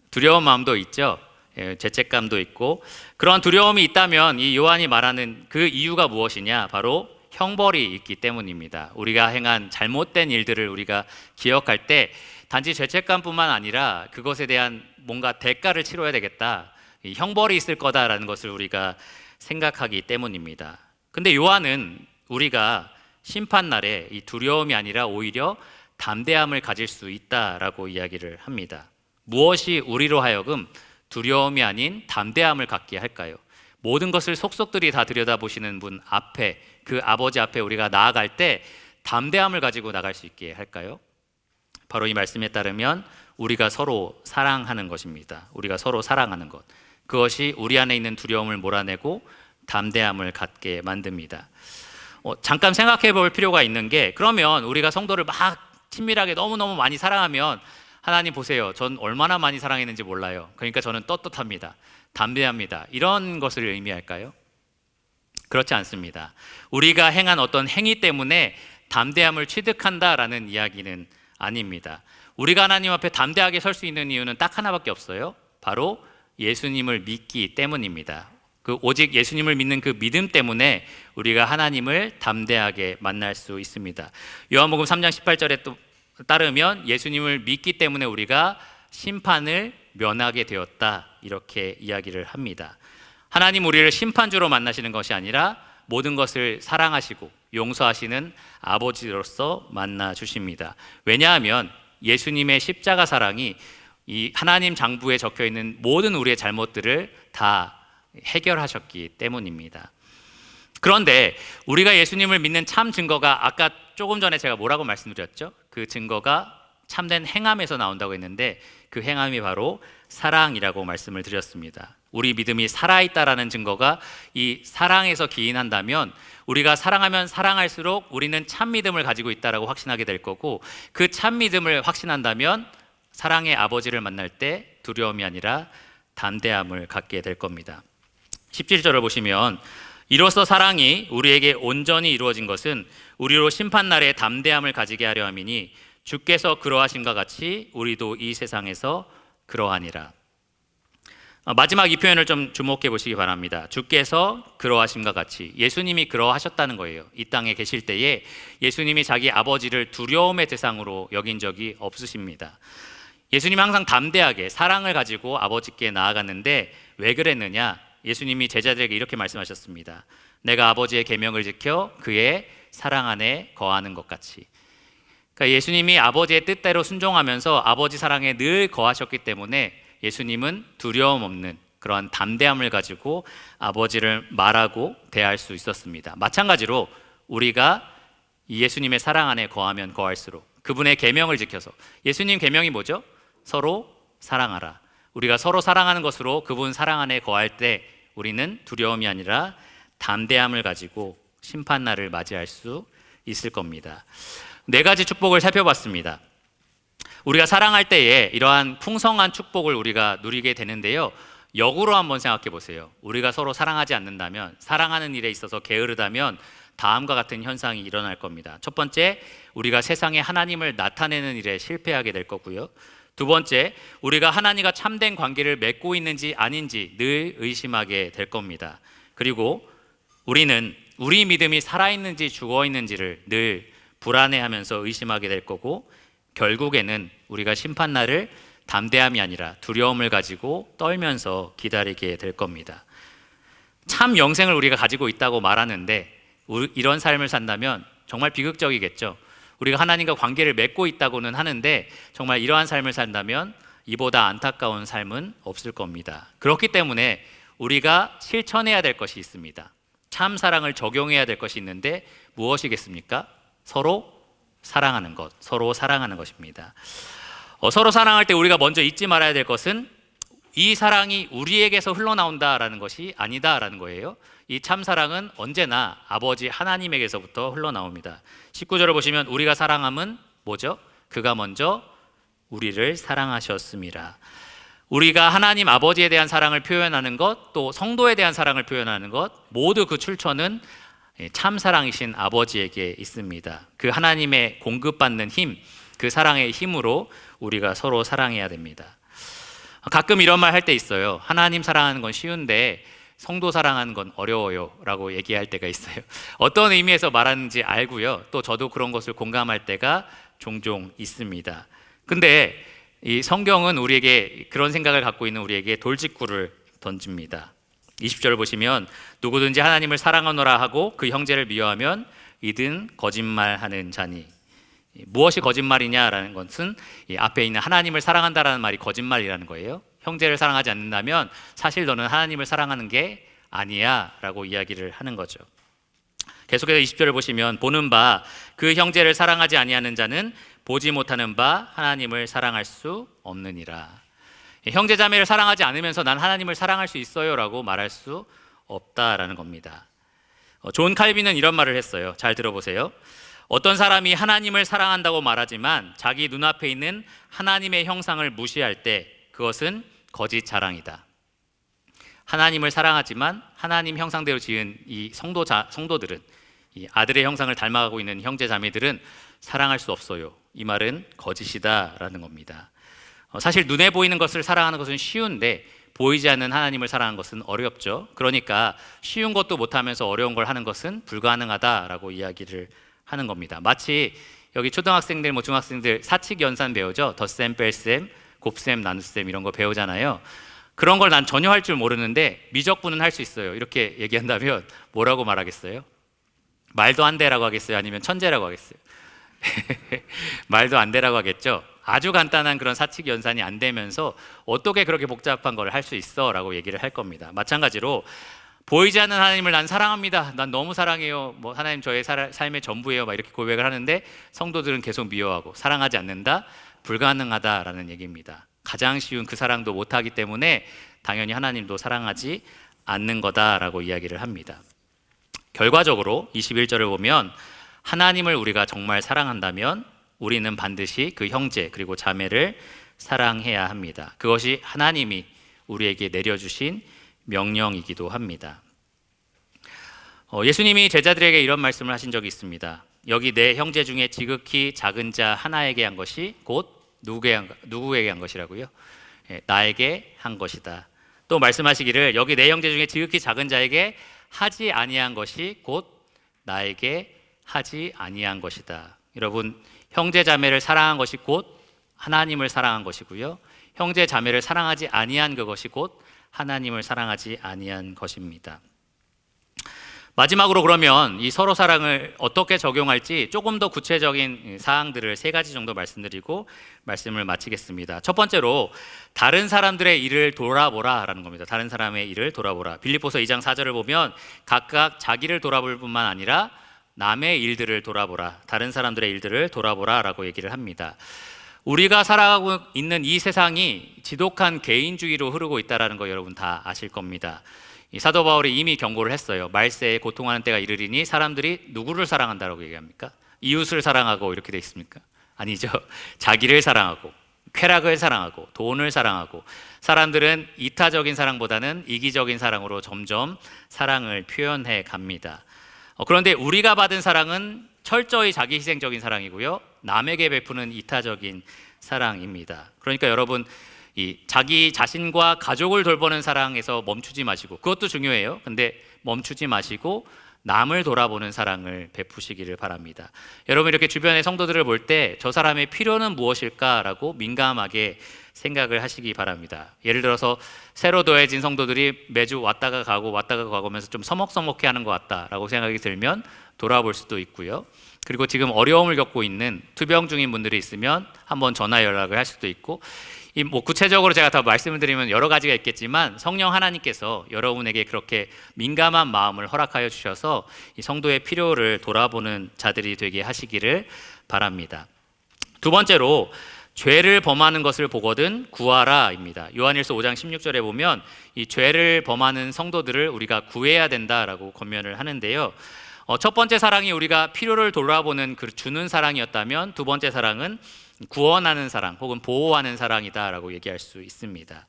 두려운 마음도 있죠. 죄책감도 있고. 그런 두려움이 있다면 이 요한이 말하는 그 이유가 무엇이냐? 바로 형벌이 있기 때문입니다. 우리가 행한 잘못된 일들을 우리가 기억할 때 단지 죄책감뿐만 아니라 그것에 대한 뭔가 대가를 치러야 되겠다, 이 형벌이 있을 거다라는 것을 우리가 생각하기 때문입니다. 근데 요한은 우리가 심판날에 이 두려움이 아니라 오히려 담대함을 가질 수 있다라고 이야기를 합니다. 무엇이 우리로 하여금 두려움이 아닌 담대함을 갖게 할까요? 모든 것을 속속들이 다 들여다보시는 분 앞에, 그 아버지 앞에 우리가 나아갈 때 담대함을 가지고 나갈 수 있게 할까요? 바로 이 말씀에 따르면 우리가 서로 사랑하는 것입니다. 우리가 서로 사랑하는 것. 그것이 우리 안에 있는 두려움을 몰아내고 담대함을 갖게 만듭니다. 잠깐 생각해 볼 필요가 있는 게, 그러면 우리가 성도를 막 친밀하게 너무너무 많이 사랑하면 하나님 보세요, 전 얼마나 많이 사랑했는지 몰라요, 그러니까 저는 떳떳합니다, 담대합니다, 이런 것을 의미할까요? 그렇지 않습니다. 우리가 행한 어떤 행위 때문에 담대함을 취득한다라는 이야기는 아닙니다. 우리가 하나님 앞에 담대하게 설 수 있는 이유는 딱 하나밖에 없어요. 바로 예수님을 믿기 때문입니다. 오직 예수님을 믿는 그 믿음 때문에 우리가 하나님을 담대하게 만날 수 있습니다. 요한복음 3장 18절에 또 따르면 예수님을 믿기 때문에 우리가 심판을 면하게 되었다, 이렇게 이야기를 합니다. 하나님 우리를 심판주로 만나시는 것이 아니라 모든 것을 사랑하시고 용서하시는 아버지로서 만나 주십니다. 왜냐하면 예수님의 십자가 사랑이 이 하나님 장부에 적혀 있는 모든 우리의 잘못들을 다 해결하셨기 때문입니다. 그런데 우리가 예수님을 믿는 참 증거가, 아까 조금 전에 제가 뭐라고 말씀드렸죠? 그 증거가 참된 행함에서 나온다고 했는데 그 행함이 바로 사랑이라고 말씀을 드렸습니다. 우리 믿음이 살아있다라는 증거가 이 사랑에서 기인한다면, 우리가 사랑하면 사랑할수록 우리는 참 믿음을 가지고 있다라고 확신하게 될 거고, 그 참 믿음을 확신한다면 사랑의 아버지를 만날 때 두려움이 아니라 담대함을 갖게 될 겁니다. 17절을 보시면, 이로써 사랑이 우리에게 온전히 이루어진 것은 우리로 심판날에 담대함을 가지게 하려 함이니 주께서 그러하심과 같이 우리도 이 세상에서 그러하니라. 마지막 이 표현을 좀 주목해 보시기 바랍니다. 주께서 그러하심과 같이, 예수님이 그러하셨다는 거예요. 이 땅에 계실 때에 예수님이 자기 아버지를 두려움의 대상으로 여긴 적이 없으십니다. 예수님이 항상 담대하게 사랑을 가지고 아버지께 나아갔는데 왜 그랬느냐? 예수님이 제자들에게 이렇게 말씀하셨습니다. 내가 아버지의 계명을 지켜 그의 사랑 안에 거하는 것 같이. 그러니까 예수님이 아버지의 뜻대로 순종하면서 아버지 사랑에 늘 거하셨기 때문에 예수님은 두려움 없는 그러한 담대함을 가지고 아버지를 말하고 대할 수 있었습니다. 마찬가지로 우리가 이 예수님의 사랑 안에 거하면 거할수록, 그분의 계명을 지켜서, 예수님 계명이 뭐죠? 서로 사랑하라. 우리가 서로 사랑하는 것으로 그분 사랑 안에 거할 때 우리는 두려움이 아니라 담대함을 가지고 심판날을 맞이할 수 있을 겁니다. 4가지 축복을 살펴봤습니다. 우리가 사랑할 때에 이러한 풍성한 축복을 우리가 누리게 되는데요, 역으로 한번 생각해 보세요. 우리가 서로 사랑하지 않는다면, 사랑하는 일에 있어서 게으르다면 다음과 같은 현상이 일어날 겁니다. 첫 번째, 우리가 세상에 하나님을 나타내는 일에 실패하게 될 거고요. 두 번째, 우리가 하나님과 참된 관계를 맺고 있는지 아닌지 늘 의심하게 될 겁니다. 그리고 우리는 우리 믿음이 살아있는지 죽어있는지를 늘 불안해하면서 의심하게 될 거고, 결국에는 우리가 심판날을 담대함이 아니라 두려움을 가지고 떨면서 기다리게 될 겁니다. 참 영생을 우리가 가지고 있다고 말하는데 이런 삶을 산다면 정말 비극적이겠죠. 우리가 하나님과 관계를 맺고 있다고는 하는데 정말 이러한 삶을 산다면 이보다 안타까운 삶은 없을 겁니다. 그렇기 때문에 우리가 실천해야 될 것이 있습니다. 참 사랑을 적용해야 될 것이 있는데 무엇이겠습니까? 서로 사랑하는 것, 서로 사랑하는 것입니다. 서로 사랑할 때 우리가 먼저 잊지 말아야 될 것은 이 사랑이 우리에게서 흘러나온다라는 것이 아니다라는 거예요. 이 참 사랑은 언제나 아버지 하나님에게서부터 흘러나옵니다. 19절을 보시면 우리가 사랑함은 뭐죠? 그가 먼저 우리를 사랑하셨습니다. 우리가 하나님 아버지에 대한 사랑을 표현하는 것, 또 성도에 대한 사랑을 표현하는 것, 모두 그 출처는 참 사랑이신 아버지에게 있습니다. 그 하나님의 공급받는 힘, 그 사랑의 힘으로 우리가 서로 사랑해야 됩니다. 가끔 이런 말 할 때 있어요. 하나님 사랑하는 건 쉬운데 성도 사랑하는 건 어려워요 라고 얘기할 때가 있어요. 어떤 의미에서 말하는지 알고요, 또 저도 그런 것을 공감할 때가 종종 있습니다. 근데 이 성경은 우리에게, 그런 생각을 갖고 있는 우리에게 돌직구를 던집니다. 20절을 보시면 누구든지 하나님을 사랑하노라 하고 그 형제를 미워하면 이든 거짓말하는 자니. 무엇이 거짓말이냐라는 것은 이 앞에 있는 하나님을 사랑한다라는 말이 거짓말이라는 거예요. 형제를 사랑하지 않는다면 사실 너는 하나님을 사랑하는 게 아니야 라고 이야기를 하는 거죠. 계속해서 20절을 보시면 보는 바 그 형제를 사랑하지 아니하는 자는 보지 못하는 바 하나님을 사랑할 수 없느니라. 형제 자매를 사랑하지 않으면서 난 하나님을 사랑할 수 있어요라고 말할 수 없다라는 겁니다. 존 칼빈은 이런 말을 했어요. 잘 들어보세요. 어떤 사람이 하나님을 사랑한다고 말하지만 자기 눈앞에 있는 하나님의 형상을 무시할 때 그것은 거짓 자랑이다. 하나님을 사랑하지만 하나님 형상대로 지은 이 성도들은, 이 아들의 형상을 닮아가고 있는 형제 자매들은 사랑할 수 없어요. 이 말은 거짓이다라는 겁니다. 사실 눈에 보이는 것을 사랑하는 것은 쉬운데 보이지 않는 하나님을 사랑하는 것은 어렵죠. 그러니까 쉬운 것도 못하면서 어려운 걸 하는 것은 불가능하다라고 이야기를 하는 겁니다. 마치 여기 초등학생들, 중학생들 사칙 연산 배우죠. 덧셈, 뺄셈, 곱셈, 나눗셈 이런 거 배우잖아요. 그런 걸 난 전혀 할 줄 모르는데 미적분은 할 수 있어요. 이렇게 얘기한다면 뭐라고 말하겠어요? 말도 안 돼라고 하겠어요? 아니면 천재라고 하겠어요? 말도 안 돼라고 하겠죠. 아주 간단한 그런 사칙 연산이 안 되면서 어떻게 그렇게 복잡한 걸 할 수 있어? 라고 얘기를 할 겁니다. 마찬가지로 보이지 않는 하나님을 난 사랑합니다. 난 너무 사랑해요. 하나님 저의 삶의 전부예요. 막 이렇게 고백을 하는데 성도들은 계속 미워하고 사랑하지 않는다? 불가능하다라는 얘기입니다. 가장 쉬운 그 사랑도 못하기 때문에 당연히 하나님도 사랑하지 않는 거다라고 이야기를 합니다. 결과적으로 21절을 보면 하나님을 우리가 정말 사랑한다면 우리는 반드시 그 형제 그리고 자매를 사랑해야 합니다. 그것이 하나님이 우리에게 내려주신 명령이기도 합니다. 예수님이 제자들에게 이런 말씀을 하신 적이 있습니다. 여기 내 형제 중에 지극히 작은 자 하나에게 한 것이 곧 누구에게 한 것이라고요? 나에게 한 것이다. 또 말씀하시기를 여기 내 형제 중에 지극히 작은 자에게 하지 아니한 것이 곧 나에게 하지 아니한 것이다. 여러분, 형제 자매를 사랑한 것이 곧 하나님을 사랑한 것이고요. 형제 자매를 사랑하지 아니한 그것이 곧 하나님을 사랑하지 아니한 것입니다. 마지막으로 그러면 이 서로 사랑을 어떻게 적용할지 조금 더 구체적인 사항들을 3가지 정도 말씀드리고 말씀을 마치겠습니다. 첫 번째로 다른 사람들의 일을 돌아보라 라는 겁니다. 다른 사람의 일을 돌아보라. 빌립보서 2장 4절을 보면 각각 자기를 돌아볼 뿐만 아니라 남의 일들을 돌아보라, 다른 사람들의 일들을 돌아보라 라고 얘기를 합니다. 우리가 살아가고 있는 이 세상이 지독한 개인주의로 흐르고 있다는 거 여러분 다 아실 겁니다. 이 사도 바울이 이미 경고를 했어요. 말세에 고통하는 때가 이르리니 사람들이 누구를 사랑한다라고 얘기합니까? 이웃을 사랑하고 이렇게 돼 있습니까? 아니죠. 자기를 사랑하고 쾌락을 사랑하고 돈을 사랑하고 사람들은 이타적인 사랑보다는 이기적인 사랑으로 점점 사랑을 표현해 갑니다. 그런데 우리가 받은 사랑은 철저히 자기 희생적인 사랑이고요. 남에게 베푸는 이타적인 사랑입니다. 그러니까 여러분 이 자기 자신과 가족을 돌보는 사랑에서 멈추지 마시고 그것도 중요해요. 근데 멈추지 마시고 남을 돌아보는 사랑을 베푸시기를 바랍니다. 여러분 이렇게 주변의 성도들을 볼 때 저 사람의 필요는 무엇일까라고 민감하게 생각을 하시기 바랍니다. 예를 들어서 새로 더해진 성도들이 매주 왔다가 가고 하면서 좀 서먹서먹해 하는 것 같다라고 생각이 들면 돌아볼 수도 있고요. 그리고 지금 어려움을 겪고 있는 투병 중인 분들이 있으면 한번 전화 연락을 할 수도 있고 구체적으로 제가 더 말씀을 드리면 여러 가지가 있겠지만 성령 하나님께서 여러분에게 그렇게 민감한 마음을 허락하여 주셔서 이 성도의 필요를 돌아보는 자들이 되게 하시기를 바랍니다. 두 번째로 죄를 범하는 것을 보거든 구하라입니다. 요한일서 5장 16절에 보면 이 죄를 범하는 성도들을 우리가 구해야 된다라고 권면을 하는데요. 첫 번째 사랑이 우리가 필요를 돌아보는 그 주는 사랑이었다면 두 번째 사랑은 구원하는 사랑 혹은 보호하는 사랑이다라고 얘기할 수 있습니다.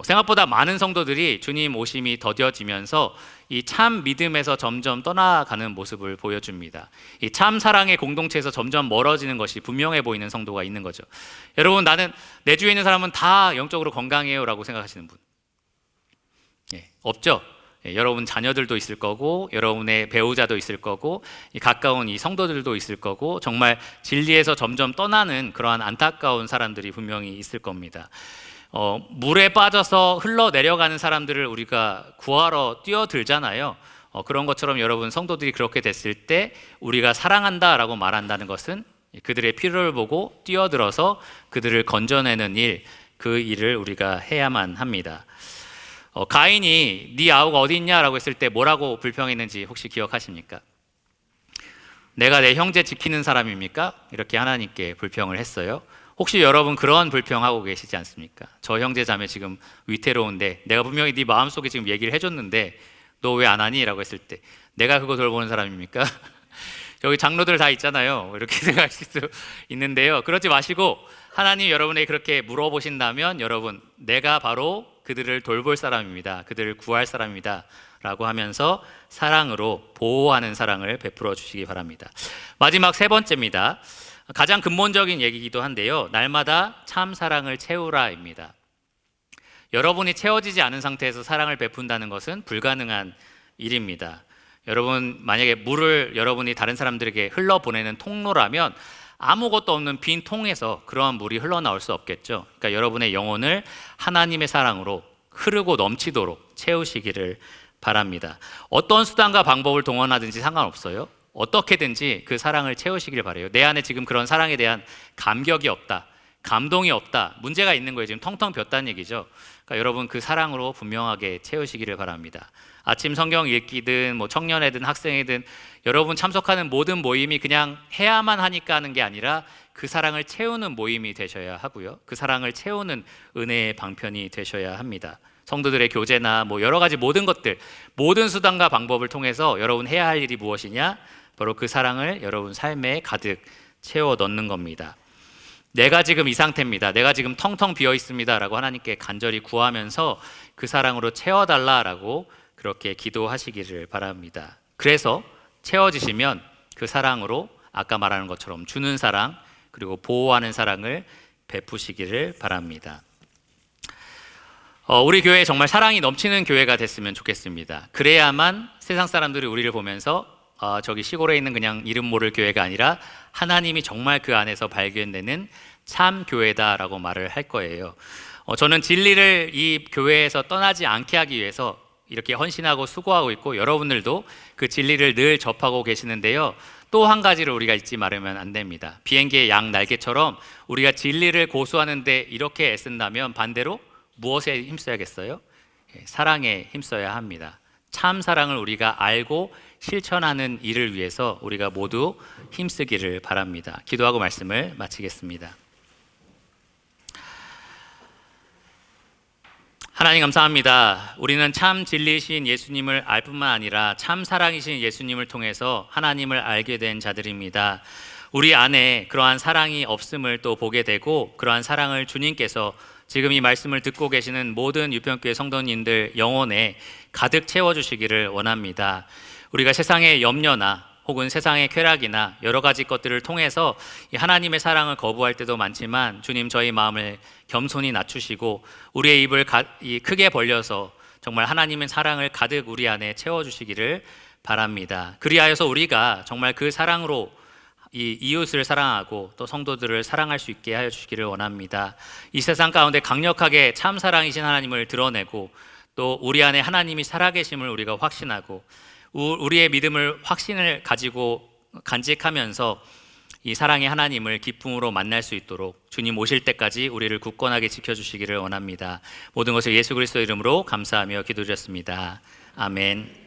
생각보다 많은 성도들이 주님 오심이 더뎌지면서 이 참 믿음에서 점점 떠나가는 모습을 보여줍니다. 이 참 사랑의 공동체에서 점점 멀어지는 것이 분명해 보이는 성도가 있는 거죠. 여러분 나는 내 주위에 있는 사람은 다 영적으로 건강해요 라고 생각하시는 분 없죠? 여러분 자녀들도 있을 거고 여러분의 배우자도 있을 거고 가까운 이 성도들도 있을 거고 정말 진리에서 점점 떠나는 그러한 안타까운 사람들이 분명히 있을 겁니다. 물에 빠져서 흘러내려가는 사람들을 우리가 구하러 뛰어들잖아요. 그런 것처럼 여러분 성도들이 그렇게 됐을 때 우리가 사랑한다라고 말한다는 것은 그들의 필요를 보고 뛰어들어서 그들을 건져내는 일, 그 일을 우리가 해야만 합니다. 가인이 네 아우가 어디 있냐라고 했을 때 뭐라고 불평했는지 혹시 기억하십니까? 내가 내 형제 지키는 사람입니까? 이렇게 하나님께 불평을 했어요. 혹시 여러분 그런 불평하고 계시지 않습니까? 저 형제 자매 지금 위태로운데 내가 분명히 네 마음속에 지금 얘기를 해줬는데 너 왜 안 하니? 라고 했을 때 내가 그거 돌보는 사람입니까? 여기 장로들 다 있잖아요. 이렇게 생각하실 수 있는데요. 그러지 마시고 하나님 여러분에게 그렇게 물어보신다면 여러분 내가 바로 그들을 돌볼 사람입니다. 그들을 구할 사람입니다. 라고 하면서 사랑으로 보호하는 사랑을 베풀어 주시기 바랍니다. 마지막 세 번째입니다. 가장 근본적인 얘기이기도 한데요. 날마다 참 사랑을 채우라입니다. 여러분이 채워지지 않은 상태에서 사랑을 베푼다는 것은 불가능한 일입니다. 여러분 만약에 물을 여러분이 다른 사람들에게 흘러보내는 통로라면 아무것도 없는 빈 통에서 그러한 물이 흘러나올 수 없겠죠. 그러니까 여러분의 영혼을 하나님의 사랑으로 흐르고 넘치도록 채우시기를 바랍니다. 어떤 수단과 방법을 동원하든지 상관없어요. 어떻게든지 그 사랑을 채우시길 바라요. 내 안에 지금 그런 사랑에 대한 감격이 없다, 감동이 없다, 문제가 있는 거예요. 지금 텅텅 비었다는 얘기죠. 그러니까 여러분 그 사랑으로 분명하게 채우시기를 바랍니다. 아침 성경 읽기든 뭐 청년회든 학생회든 여러분 참석하는 모든 모임이 그냥 해야만 하니까 하는 게 아니라 그 사랑을 채우는 모임이 되셔야 하고요. 그 사랑을 채우는 은혜의 방편이 되셔야 합니다. 성도들의 교제나 뭐 여러 가지 모든 것들, 모든 수단과 방법을 통해서 여러분 해야 할 일이 무엇이냐? 바로 그 사랑을 여러분 삶에 가득 채워 넣는 겁니다. 내가 지금 이 상태입니다. 내가 지금 텅텅 비어 있습니다. 라고 하나님께 간절히 구하면서 그 사랑으로 채워달라라고 그렇게 기도하시기를 바랍니다. 그래서 채워지시면 그 사랑으로 아까 말하는 것처럼 주는 사랑 그리고 보호하는 사랑을 베푸시기를 바랍니다. 우리 교회 정말 사랑이 넘치는 교회가 됐으면 좋겠습니다. 그래야만 세상 사람들이 우리를 보면서 저기 시골에 있는 그냥 이름 모를 교회가 아니라 하나님이 정말 그 안에서 발견되는 참 교회다라고 말을 할 거예요. 저는 진리를 이 교회에서 떠나지 않게 하기 위해서 이렇게 헌신하고 수고하고 있고 여러분들도 그 진리를 늘 접하고 계시는데요. 또 한 가지를 우리가 잊지 말으면 안 됩니다. 비행기의 양 날개처럼 우리가 진리를 고수하는데 이렇게 애쓴다면 반대로 무엇에 힘써야겠어요? 사랑에 힘써야 합니다. 참 사랑을 우리가 알고 실천하는 일을 위해서 우리가 모두 힘쓰기를 바랍니다. 기도하고 말씀을 마치겠습니다. 하나님 감사합니다. 우리는 참 진리이신 예수님을 알 뿐만 아니라 참 사랑이신 예수님을 통해서 하나님을 알게 된 자들입니다. 우리 안에 그러한 사랑이 없음을 또 보게 되고 그러한 사랑을 주님께서 지금 이 말씀을 듣고 계시는 모든 유평교회 성도님들 영혼에 가득 채워주시기를 원합니다. 우리가 세상의 염려나 혹은 세상의 쾌락이나 여러 가지 것들을 통해서 하나님의 사랑을 거부할 때도 많지만 주님 저희 마음을 겸손히 낮추시고 우리의 입을 크게 벌려서 정말 하나님의 사랑을 가득 우리 안에 채워주시기를 바랍니다. 그리하여서 우리가 정말 그 사랑으로 이 이웃을 사랑하고 또 성도들을 사랑할 수 있게 하여 주시기를 원합니다. 이 세상 가운데 강력하게 참 사랑이신 하나님을 드러내고 또 우리 안에 하나님이 살아계심을 우리가 확신하고 우리의 믿음을 확신을 가지고 간직하면서 이 사랑의 하나님을 기쁨으로 만날 수 있도록 주님 오실 때까지 우리를 굳건하게 지켜주시기를 원합니다. 모든 것을 예수 그리스도 이름으로 감사하며 기도드렸습니다. 아멘.